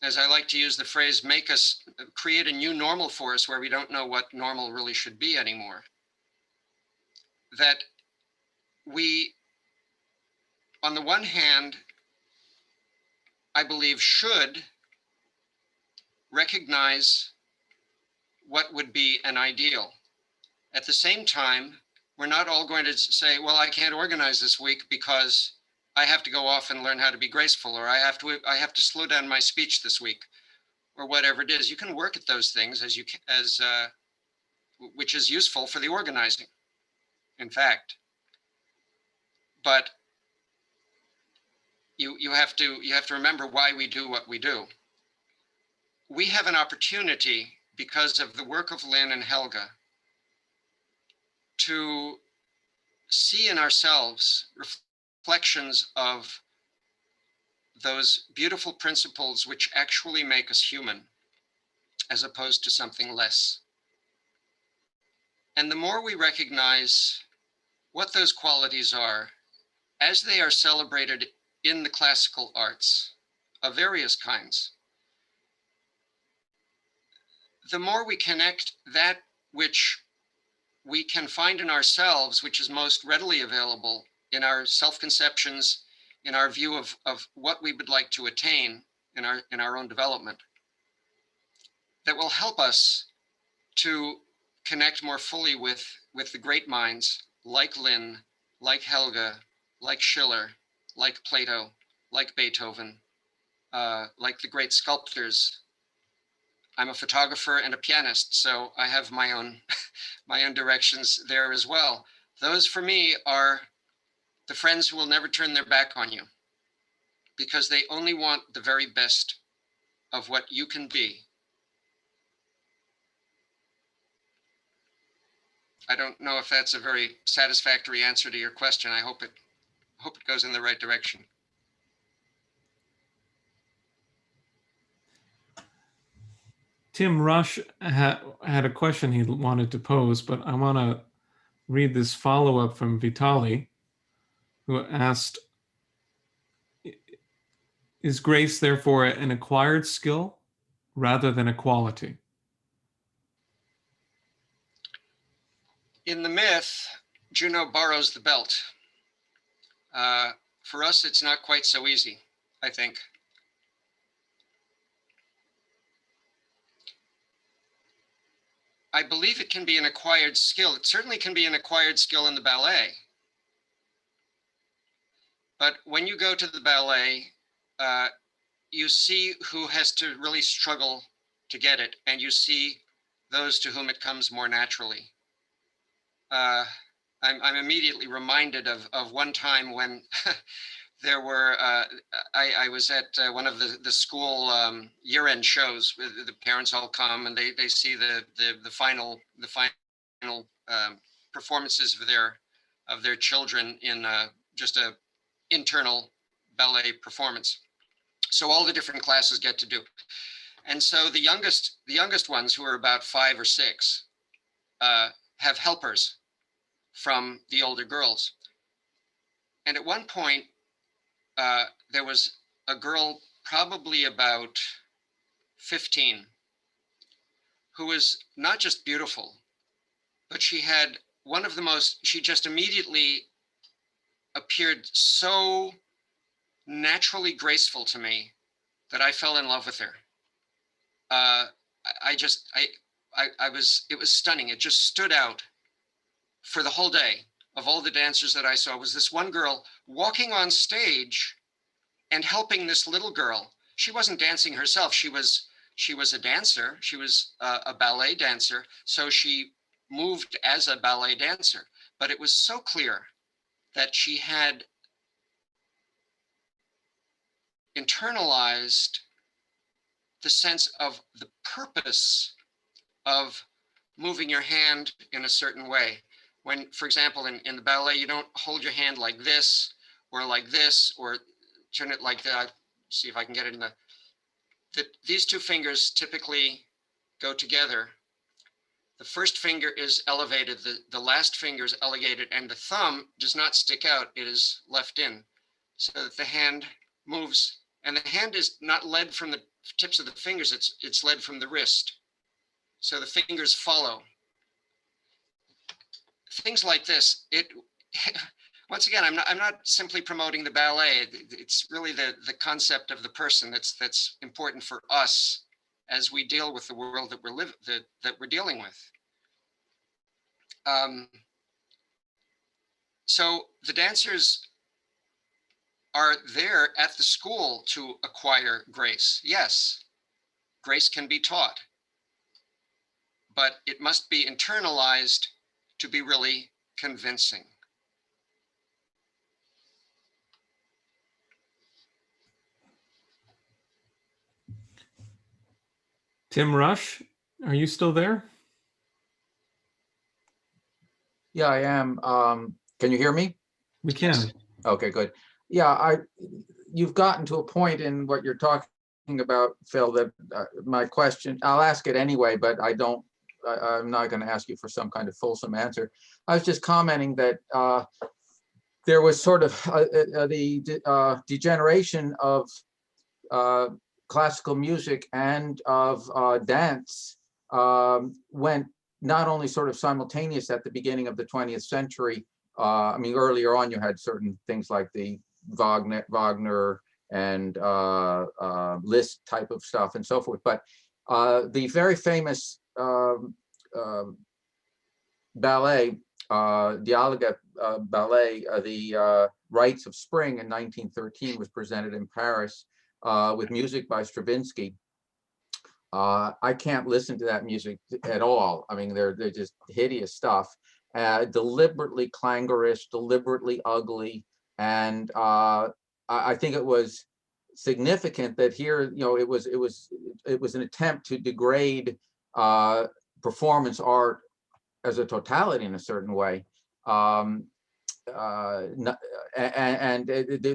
as I like to use the phrase, make us create a new normal for us where we don't know what normal really should be anymore. That we, on the one hand, I believe should recognize what would be an ideal. At the same time, we're not all going to say, well, I can't organize this week because I have to go off and learn how to be graceful, or I have to slow down my speech this week, or whatever it is. You can work at those things which is useful for the organizing, in fact. But you have to remember why we do what we do. We have an opportunity, because of the work of Lynn and Helga, to see in ourselves reflections of those beautiful principles which actually make us human, as opposed to something less. And the more we recognize what those qualities are, as they are celebrated in the classical arts of various kinds, the more we connect that which we can find in ourselves, which is most readily available in our self-conceptions, in our view of what we would like to attain in our own development, that will help us to connect more fully with the great minds like Lynn, like Helga, like Schiller, like Plato, like Beethoven, like the great sculptors. I'm a photographer and a pianist, so I have my own my own directions there as well. Those for me are the friends who will never turn their back on you, because they only want the very best of what you can be. I don't know if that's a very satisfactory answer to your question. I hope it goes in the right direction. Tim Rush had a question he wanted to pose, but I want to read this follow-up from Vitali, who asked, is grace therefore an acquired skill rather than a quality? In the myth, Juno borrows the belt. For us, it's not quite so easy, I think. I believe it can be an acquired skill. It certainly can be an acquired skill in the ballet. But when you go to the ballet, you see who has to really struggle to get it, and you see those to whom it comes more naturally. I'm immediately reminded of one time when there were, I was at one of the school year-end shows. The parents all come and they see the final performances of their children in just a internal ballet performance. So all the different classes get to do. And so the youngest ones, who are about 5 or 6, have helpers from the older girls. And at one point, there was a girl probably about 15 who was not just beautiful, but she had she just immediately appeared so naturally graceful to me that I fell in love with her. It was stunning. It just stood out for the whole day. Of all the dancers that I saw, was this one girl walking on stage and helping this little girl. She wasn't dancing herself. She was a dancer. She was a ballet dancer. So she moved as a ballet dancer. But it was so clear that she had internalized the sense of the purpose of moving your hand in a certain way. When, for example, in the ballet, you don't hold your hand like this, or turn it like that. See if I can get it in these two fingers typically go together. The first finger is elevated, the last finger is elevated, and the thumb does not stick out, it is left in, so that the hand moves, and the hand is not led from the tips of the fingers, it's led from the wrist. So the fingers follow. Things like this, once again, I'm not simply promoting the ballet. It's really the concept of the person that's important for us as we deal with the world that we're dealing with. So the dancers are there at the school to acquire grace. Yes, grace can be taught, but it must be internalized to be really convincing. Tim Rush, are you still there? Yeah, I am. Can you hear me? We can. Yes. Okay, good. Yeah, you've gotten to a point in what you're talking about, Phil, that my question, I'll ask it anyway, but I'm not going to ask you for some kind of fulsome answer. I was just commenting that there was sort of the degeneration of classical music and of dance went not only sort of simultaneous at the beginning of the 20th century. I mean, earlier on, you had certain things like the Wagner and Liszt type of stuff and so forth. But the very famous ballet, Dialogue ballet, the Rites of Spring in 1913 was presented in Paris with music by Stravinsky. I can't listen to that music at all. I mean, they're just hideous stuff, deliberately clangorous, deliberately ugly, and I think it was significant that here, it was an attempt to degrade performance art as a totality in a certain way. And there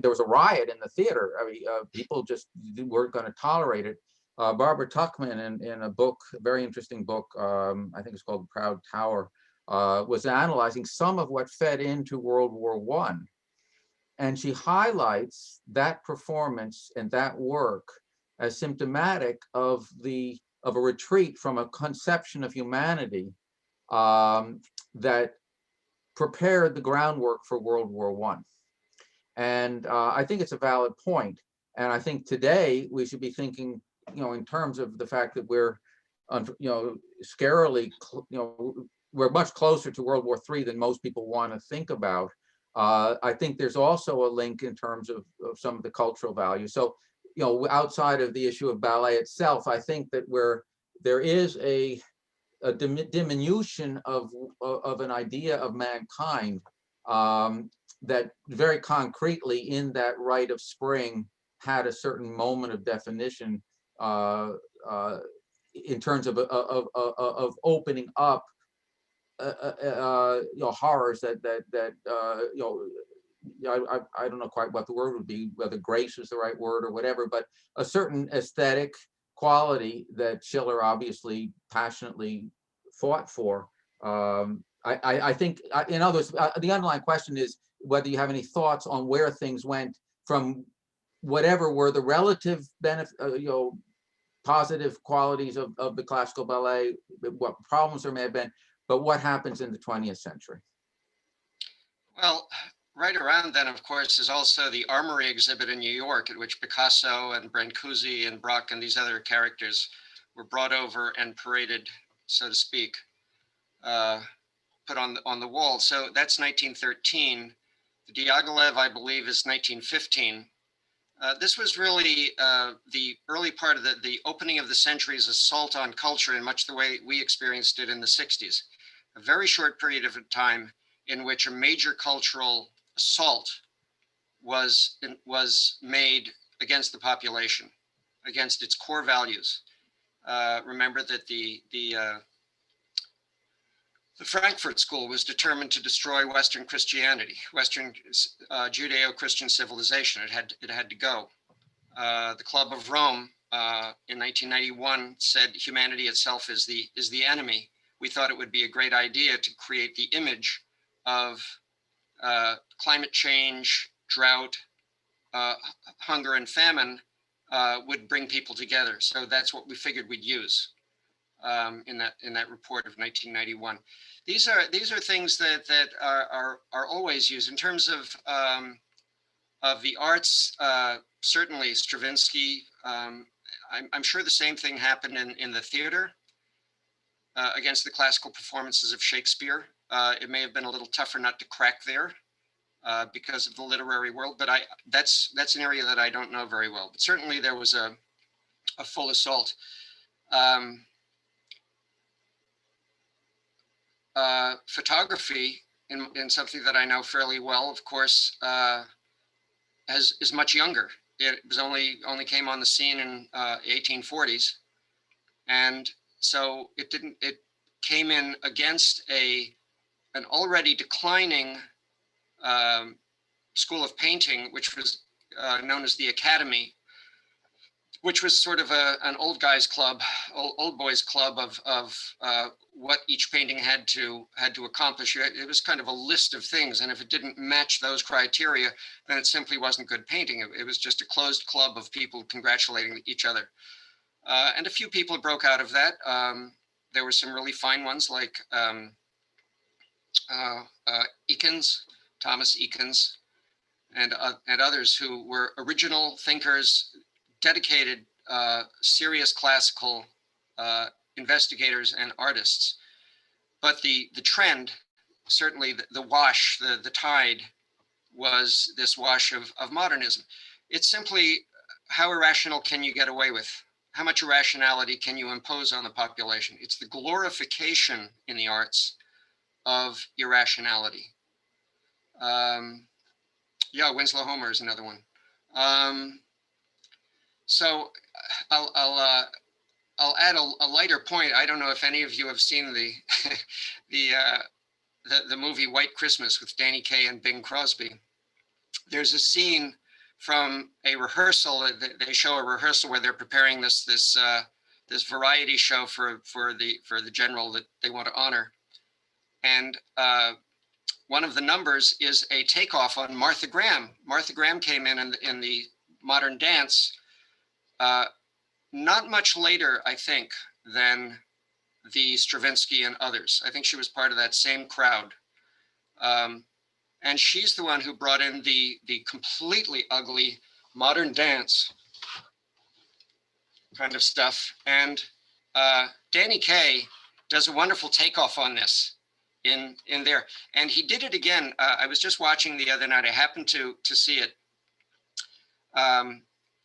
was a riot in the theater. I mean, people just weren't going to tolerate it. Barbara Tuchman, in a book, a very interesting book, I think it's called Proud Tower, was analyzing some of what fed into World War I. And she highlights that performance and that work as symptomatic of a retreat from a conception of humanity that prepared the groundwork for World War I. And I think it's a valid point. And I think today we should be thinking, in terms of the fact that we're, scarily, we're much closer to World War III than most people want to think about. I think there's also a link in terms of some of the cultural values. So, outside of the issue of ballet itself, I think that there is a diminution of an idea of mankind that very concretely in that Rite of Spring had a certain moment of definition in terms of opening up horrors that I don't know quite what the word would be, whether grace is the right word or whatever, but a certain aesthetic quality that Schiller obviously passionately fought for. I think, in other words, the underlying question is whether you have any thoughts on where things went from whatever were the relative benefit, positive qualities of the classical ballet, what problems there may have been, but what happens in the 20th century? Well, right around then, of course, is also the Armory exhibit in New York, at which Picasso and Brancusi and Braque and these other characters were brought over and paraded, so to speak, put on the wall. So that's 1913. The Diaghilev, I believe, is 1915. This was really the early part of the opening of the century's assault on culture in much the way we experienced it in the 60s. A very short period of time in which a major cultural assault was made against the population, against its core values. Remember that the Frankfurt School was determined to destroy Western Christianity, Western Judeo-Christian civilization. It had to go. The Club of Rome in 1991 said humanity itself is the enemy. We thought it would be a great idea to create the image of climate change, drought, hunger, and famine would bring people together. So that's what we figured we'd use in that report of 1991. These are things that are always used in terms of the arts. Certainly Stravinsky I'm sure the same thing happened in the theater against the classical performances of Shakespeare. It may have been a little tougher nut to crack there because of the literary world, but that's an area that I don't know very well. But certainly there was a full assault. Photography, in something that I know fairly well, of course, is much younger. It was only came on the scene in 1840s, and so it came in against an already declining school of painting, which was known as the Academy, which was sort of an old guys club, old boys club of what each painting had to accomplish. It was kind of a list of things, and if it didn't match those criteria, then it simply wasn't good painting. It was just a closed club of people congratulating each other. And a few people broke out of that. There were some really fine ones like Eakins, Thomas Eakins, and others who were original thinkers, dedicated, serious classical investigators and artists. But the trend, certainly the wash, the tide, was this wash of modernism. It's simply, how irrational can you get away with? How much irrationality can you impose on the population? It's the glorification in the arts of irrationality. Yeah, Winslow Homer is another one. So I'll add a lighter point. I don't know if any of you have seen the the movie White Christmas with Danny Kaye and Bing Crosby. There's a scene from a rehearsal. They show a rehearsal where they're preparing this variety show for the general that they want to honor, and one of the numbers is a takeoff on Martha Graham. Martha Graham came in the modern dance not much later, I think, than the Stravinsky and others. I think she was part of that same crowd. And she's the one who brought in the completely ugly modern dance kind of stuff. And Danny Kaye does a wonderful takeoff on this in there. And he did it again. I was just watching the other night. I happened to see it.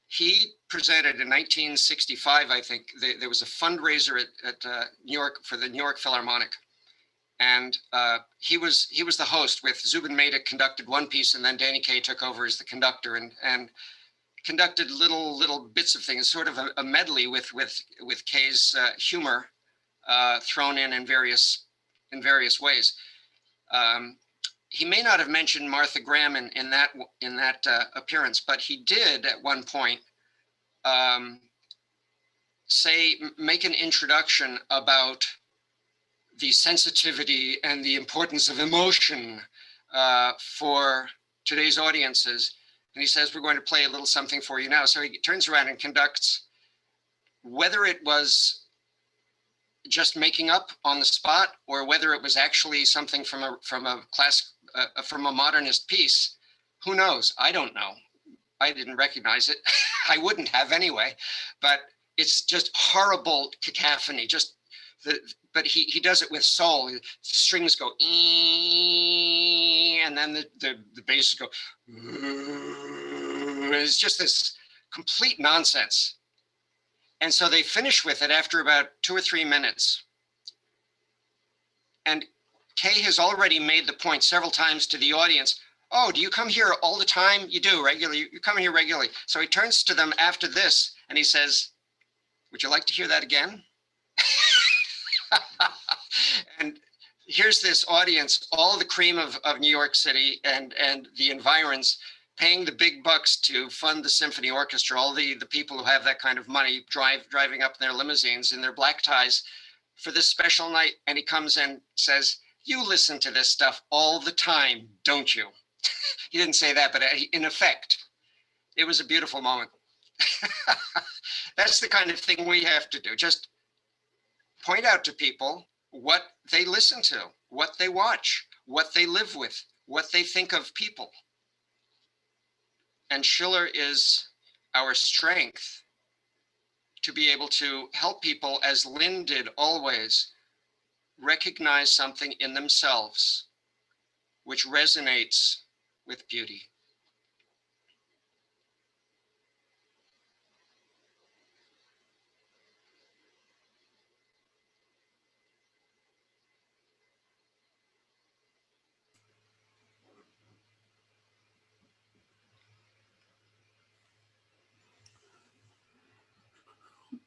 He presented in 1965, I think, there was a fundraiser at New York for the New York Philharmonic. And he was the host, with Zubin Mehta conducted one piece, and then Danny Kaye took over as the conductor and conducted little bits of things, sort of a medley with Kaye's humor thrown in various ways. He may not have mentioned Martha Graham in that appearance, but he did at one point make an introduction about the sensitivity and the importance of emotion for today's audiences. And he says, we're going to play a little something for you now. So he turns around and conducts, whether it was just making up on the spot or whether it was actually something from a modernist piece, who knows? I don't know. I didn't recognize it. I wouldn't have anyway, but it's just horrible cacophony. But he does it with soul. The strings go, and then the basses go. It's just this complete nonsense. And so they finish with it after about 2 or 3 minutes. And Kaye has already made the point several times to the audience. Oh, do you come here all the time? You do regularly. You come here regularly. So he turns to them after this and he says, would you like to hear that again? And here's this audience, all the cream of New York City and the environs, paying the big bucks to fund the symphony orchestra, all the people who have that kind of money driving up in their limousines in their black ties for this special night. And he comes and says, you listen to this stuff all the time, don't you? He didn't say that, but in effect, it was a beautiful moment. That's the kind of thing we have to do. Just point out to people what they listen to, what they watch, what they live with, what they think of people. And Schiller is our strength to be able to help people, as Lynn did always, recognize something in themselves which resonates with beauty.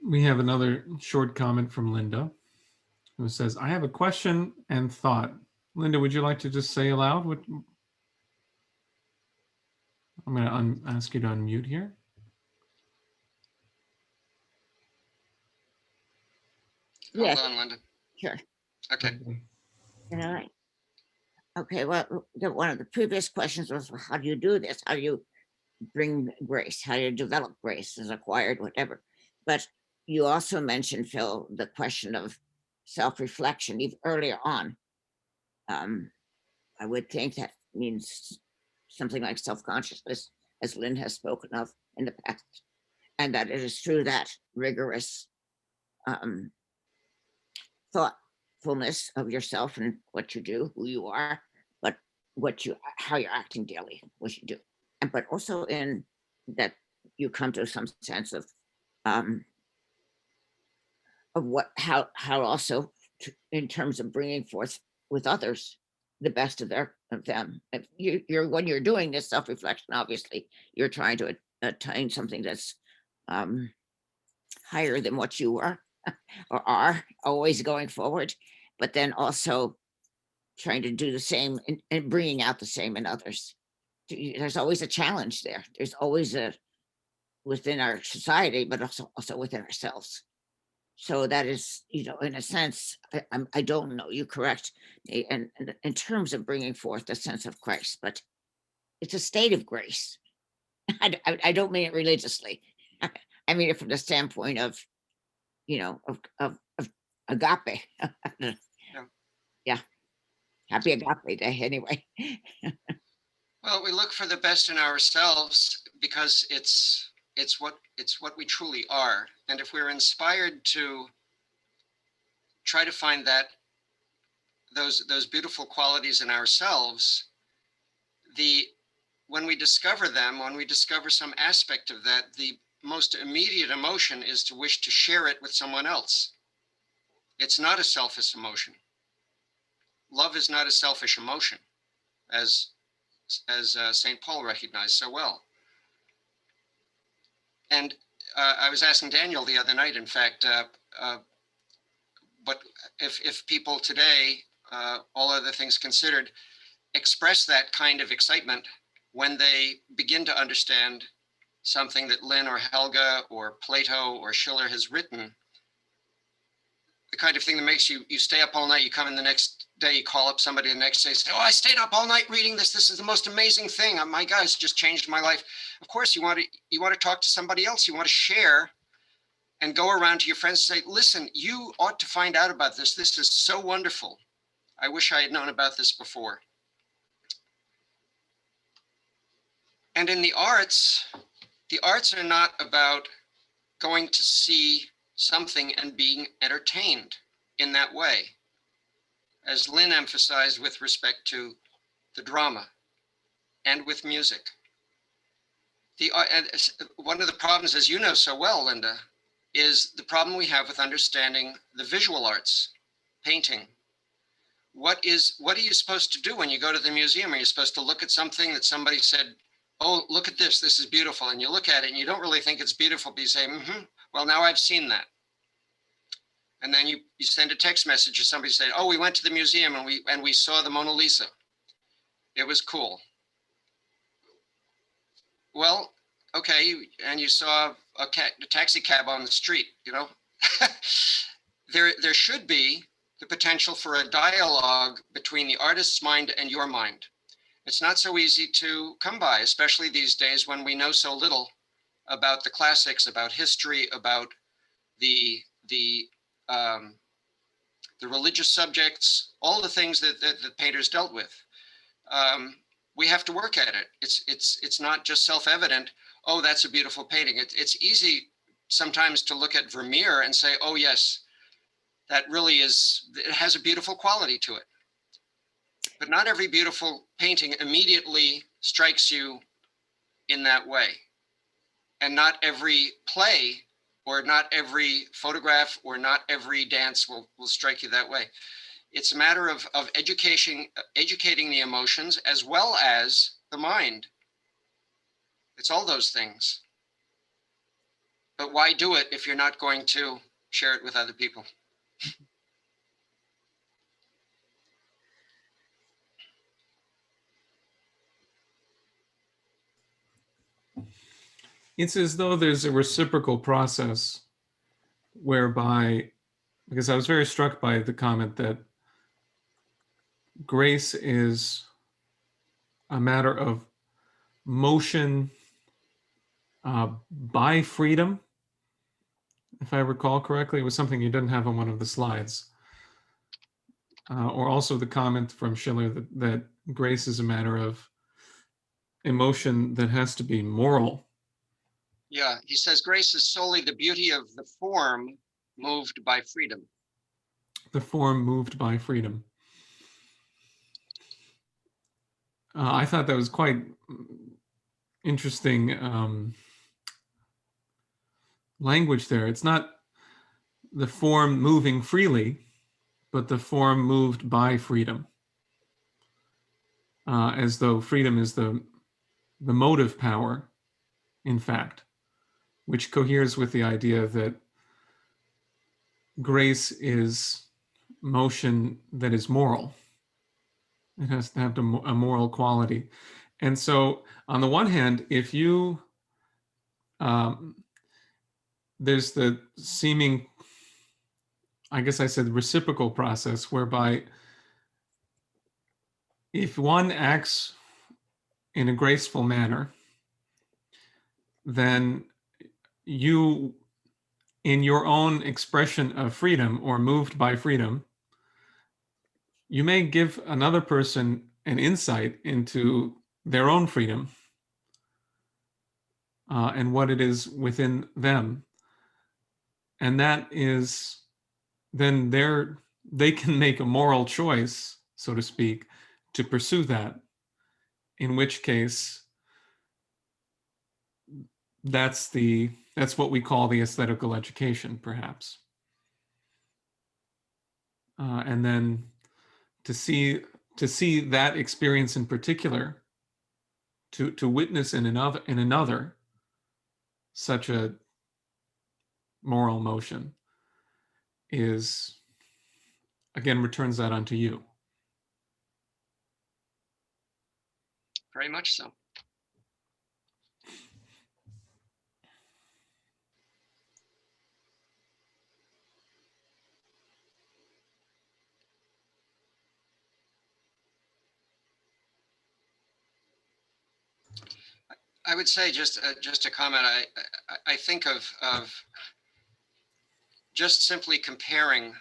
We have another short comment from Linda, who says, I have a question and thought. Linda, would you like to just say aloud what? I'm going to ask you to unmute here. Yes, Hold on, Linda. sure. Okay. All right. Okay, well, one of the previous questions was, how do you do this? How do you bring grace? How do you develop grace as acquired, whatever? But you also mentioned, Phil, the question of self-reflection even earlier on. I would think that means something like self-consciousness, as Lynn has spoken of in the past, and that it is through that rigorous thoughtfulness of yourself and what you do, who you are, but how you're acting daily, what you do, and but also in that you come to some sense um, of what how also in terms of bringing forth with others the best of them. If you're when you're doing this self-reflection, obviously you're trying to attain something that's um, higher than what you were or are always going forward, but then also trying to do the same and bringing out the same in others. There's always a challenge there. There's always a within our society, but also within ourselves. So that is, in a sense, I don't know, you correct me, and in terms of bringing forth the sense of Christ, but it's a state of grace. I don't mean it religiously. I mean it from the standpoint of, of agape. Yeah. Happy Agape Day, anyway. Well, we look for the best in ourselves because it's what we truly are. And if we're inspired to try to find those beautiful qualities in ourselves, when we discover them, when we discover some aspect of that, the most immediate emotion is to wish to share it with someone else. It's not a selfish emotion. Love is not a selfish emotion, as St. Paul recognized so well. And I was asking Daniel the other night, in fact, but if people today, all other things considered, express that kind of excitement when they begin to understand something that Lynn or Helga or Plato or Schiller has written, the kind of thing that makes you stay up all night, you come in the next day, you call up somebody the next day, say, oh, I stayed up all night reading this. This is the most amazing thing. My God, it's just changed my life. Of course, you want to talk to somebody else. You want to share and go around to your friends and say, listen, you ought to find out about this. This is so wonderful. I wish I had known about this before. And in the arts are not about going to see something and being entertained in that way, as Lynn emphasized with respect to the drama and with music. And one of the problems, as you know so well, Linda, is the problem we have with understanding the visual arts, painting. What are you supposed to do when you go to the museum? Are you supposed to look at something that somebody said, oh, look at this, this is beautiful. And you look at it and you don't really think it's beautiful, but you say, well, now I've seen that. And then you send a text message to somebody saying, oh, we went to the museum and we saw the Mona Lisa. It was cool. Well, okay, and you saw a taxi cab on the street, there should be the potential for a dialogue between the artist's mind and your mind. It's not so easy to come by, especially these days when we know so little about the classics, about history, about the religious subjects, all the things that the painters dealt with. We have to work at it. It's not just self-evident. Oh, that's a beautiful painting. It's easy sometimes to look at Vermeer and say, oh yes, that really is, it has a beautiful quality to it. But not every beautiful painting immediately strikes you in that way. And not every play or not every photograph or not every dance will strike you that way. It's a matter of educating the emotions as well as the mind. It's all those things. But why do it if you're not going to share it with other people? It's as though there's a reciprocal process whereby, because I was very struck by the comment that grace is a matter of motion by freedom. If I recall correctly, it was something you didn't have on one of the slides. Or also the comment from Schiller that grace is a matter of emotion that has to be moral. Yeah, he says grace is solely the beauty of the form moved by freedom. The form moved by freedom. I thought that was quite interesting language there. It's not the form moving freely, but the form moved by freedom. As though freedom is the motive power, in fact, which coheres with the idea that grace is motion that is moral. It has to have a moral quality. And so on the one hand, if you, there's the seeming, I guess I said reciprocal process, whereby if one acts in a graceful manner, then you, in your own expression of freedom or moved by freedom, you may give another person an insight into their own freedom and what it is within them. And that is, then they can make a moral choice, so to speak, to pursue that, in which case that's what we call the aesthetical education, perhaps. And then to see that experience in particular, to witness in another such a moral motion is, again, returns that onto you. Very much so. I would say just a comment. I think of just simply comparing.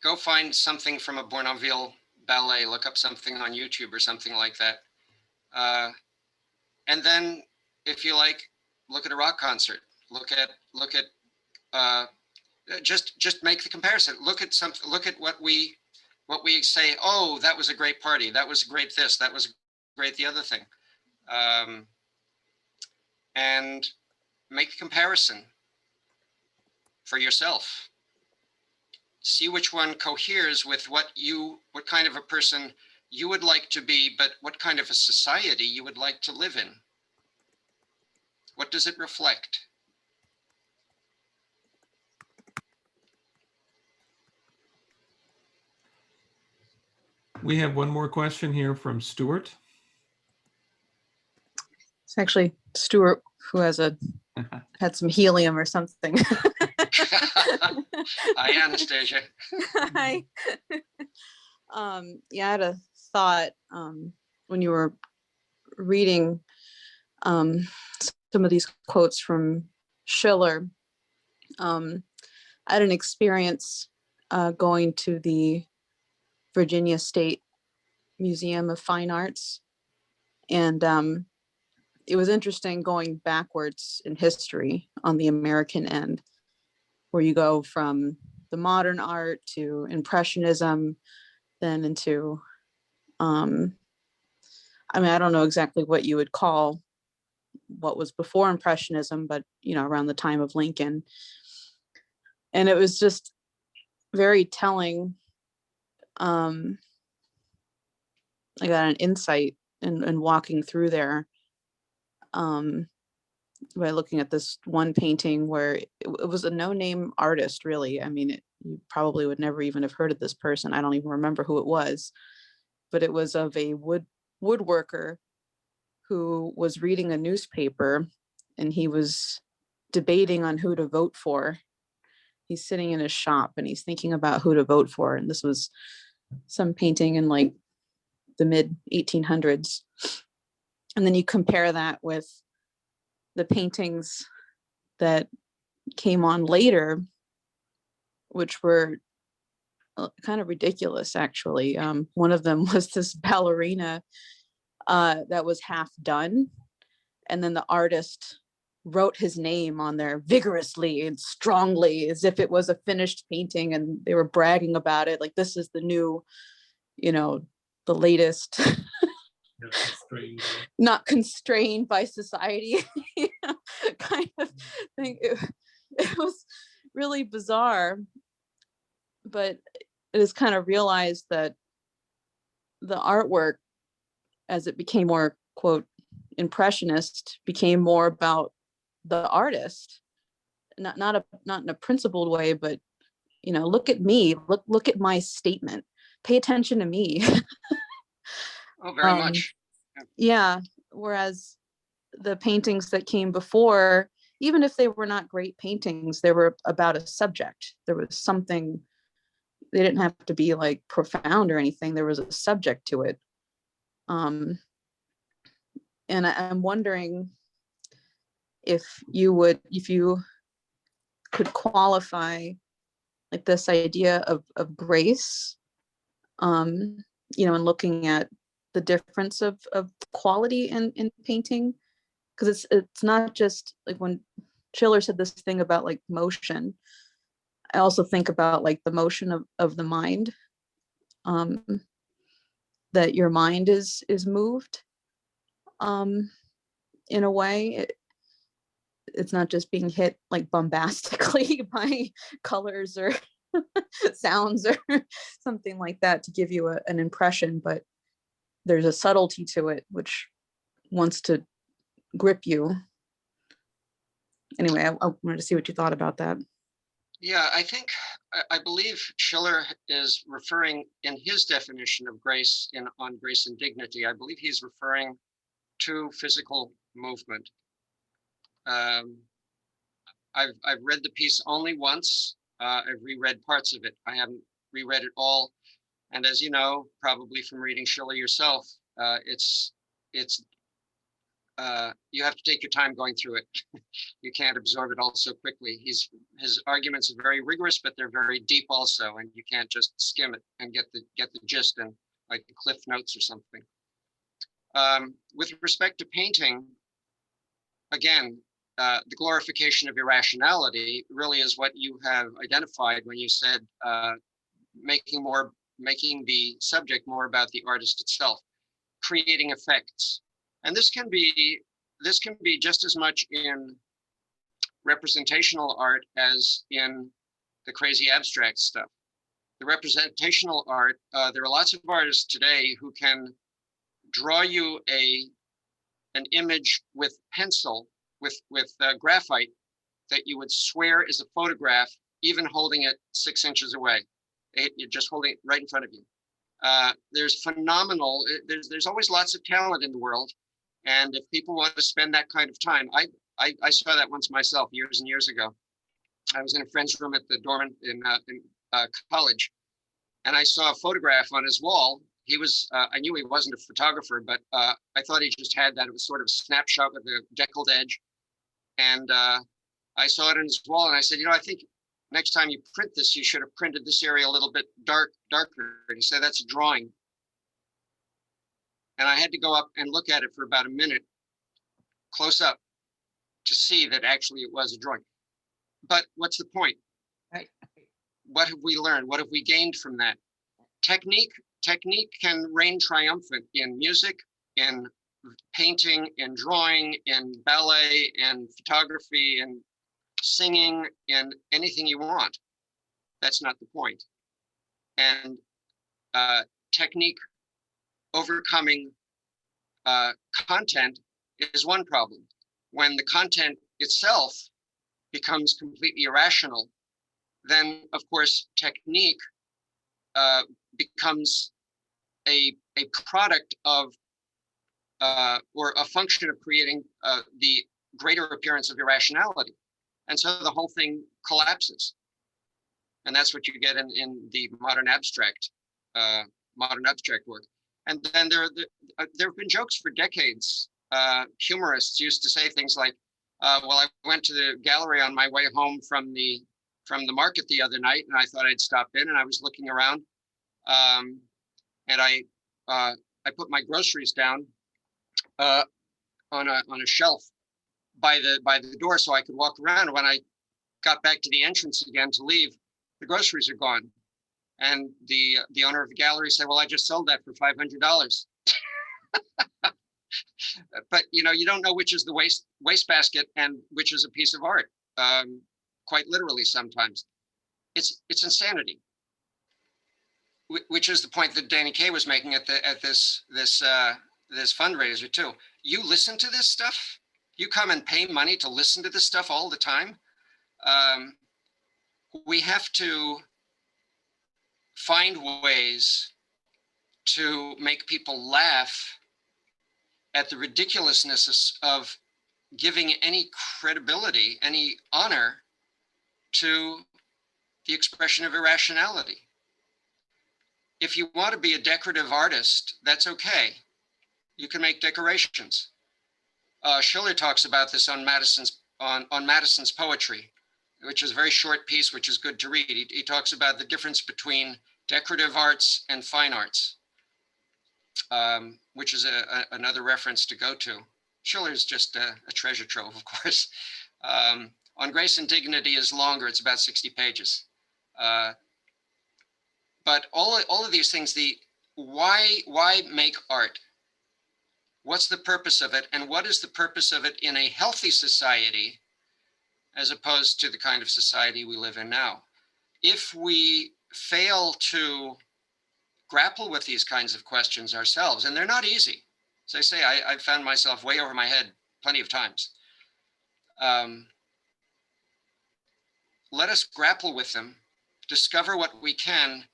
Go find something from a Bournonville ballet. Look up something on YouTube or something like that, and then if you like, look at a rock concert. Look at just make the comparison. Look at what we say. Oh, that was a great party. That was great. That was great. The other thing, and make a comparison for yourself. See which one coheres with what kind of a person you would like to be, but what kind of a society you would like to live in. What does it reflect? We have one more question here from Stuart. It's actually Stuart who has had some helium or something. Hi, Anastasia. Hi. Yeah, I had a thought when you were reading some of these quotes from Schiller. I had an experience going to the Virginia State Museum of Fine Arts, and it was interesting going backwards in history on the American end, where you go from the modern art to Impressionism, then into, I mean, I don't know exactly what you would call what was before Impressionism, but, you know, around the time of Lincoln. And it was just very telling. I got an insight in walking through there, by looking at this one painting where it was a no-name artist, really. I mean, you probably would never even have heard of this person. I don't even remember who it was, but it was of a woodworker who was reading a newspaper, and he was debating on who to vote for. He's sitting in his shop and he's thinking about who to vote for. And this was some painting in like the mid 1800s. And then you compare that with the paintings that came on later, which were kind of ridiculous, actually. One of them was this ballerina that was half done. And then the artist wrote his name on there vigorously and strongly, as if it was a finished painting, and they were bragging about it. Like, this is the new, you know, the latest, not constrained by society, you know, kind of thing. It was really bizarre, but it is kind of realized that the artwork, as it became more, quote, impressionist, became more about the artist, not in a principled way, but, you know, look at me, look at my statement, pay attention to me. Oh, very much. Yeah. Whereas the paintings that came before, even if they were not great paintings, they were about a subject. There was something, they didn't have to be like profound or anything. There was a subject to it. And I'm wondering if you could qualify like this idea of grace, you know, and looking at the difference of quality in painting, because it's not just like when Schiller said this thing about like motion. I also think about like the motion of the mind, that your mind is moved in a way. It's not just being hit like bombastically by colors or sounds or something like that to give you an impression, but there's a subtlety to it which wants to grip you. Anyway, I wanted to see what you thought about that. Yeah, I believe Schiller is referring in his definition of grace on Grace and Dignity. I believe he's referring to physical movement. I've read the piece only once. I've reread parts of it. I haven't reread it all. And as you know, probably from reading Schiller yourself, you have to take your time going through it. You can't absorb it all so quickly. His arguments are very rigorous, but they're very deep also, and you can't just skim it and get the gist and like the cliff notes or something. With respect to painting, again, the glorification of irrationality really is what you have identified when you said making the subject more about the artist itself, creating effects. And this can be just as much in representational art as in the crazy abstract stuff. The representational art, there are lots of artists today who can draw you an image with pencil, with graphite, that you would swear is a photograph, even holding it 6 inches away. You're just holding it right in front of you. There's always lots of talent in the world. And if people want to spend that kind of time, I saw that once myself years and years ago. I was in a friend's room at the dorm in college, and I saw a photograph on his wall. I knew he wasn't a photographer, but I thought he just had that. It was sort of a snapshot with a deckled edge. And I saw it on his wall, and I said, I think next time you print this, you should have printed this area a little bit darker. And he said, that's a drawing. And I had to go up and look at it for about a minute. close up to see that actually it was a drawing. But what's the point? Right. What have we learned? What have we gained from that? Technique can reign triumphant in music, in painting, in drawing, in ballet, in photography, in singing, in anything you want. That's not the point. And technique overcoming content is one problem. When the content itself becomes completely irrational, then of course technique becomes a product of or a function of creating the greater appearance of irrationality. And so the whole thing collapses. And that's what you get in the modern abstract work. And then there have been jokes for decades. Humorists used to say things like, well, I went to the gallery on my way home from the market the other night, and I thought I'd stop in, and I was looking around, and I put my groceries down on a shelf by the door so I could walk around. When I got back to the entrance again to leave, the groceries are gone. And the owner of the gallery said, well, I just sold that for $500. But you don't know which is the wastebasket and which is a piece of art. Quite literally sometimes. It's insanity. Which is the point that Danny Kaye was making at this fundraiser too. You listen to this stuff? You come and pay money to listen to this stuff all the time? We have to find ways to make people laugh at the ridiculousness of giving any credibility, any honor to the expression of irrationality. If you want to be a decorative artist, that's okay. You can make decorations. Schiller talks about this on Madison's poetry, which is a very short piece, which is good to read. He talks about the difference between decorative arts and fine arts, which is another reference to go to. Schiller is just a treasure trove, of course. On Grace and Dignity is longer, it's about 60 pages. But all of these things, why make art? What's the purpose of it? And what is the purpose of it in a healthy society, as opposed to the kind of society we live in now? If we fail to grapple with these kinds of questions ourselves, and they're not easy. As I say, I've found myself way over my head plenty of times. Let us grapple with them, discover what we can,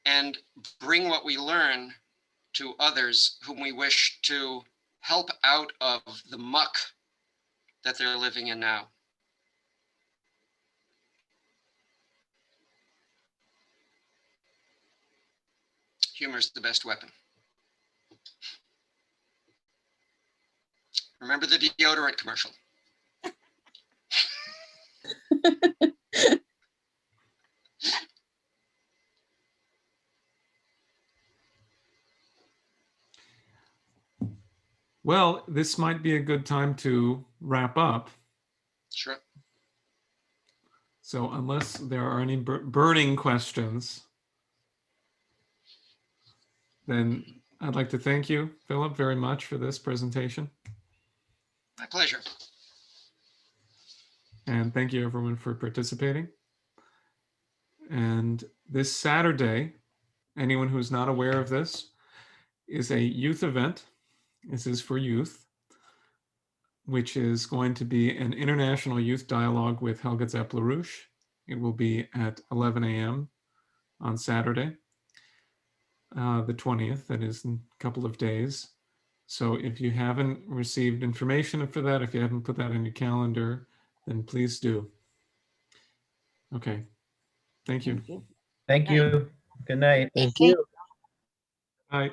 and bring what we learn to others whom we wish to help out of the muck that they're living in now. Humor is the best weapon. Remember the deodorant commercial. Well, this might be a good time to wrap up. Sure. So unless there are any burning questions, then I'd like to thank you, Philip, very much for this presentation. My pleasure. And thank you everyone for participating. And this Saturday, anyone who's not aware of this, is a youth event. This is for youth, which is going to be an international youth dialogue with Helga LaRouche. It will be at 11 a.m. on Saturday, the 20th, that is in a couple of days. So if you haven't received information for that, if you haven't put that in your calendar, then please do. Okay, thank you. Thank you. Thank you. Good night. Thank you. Bye.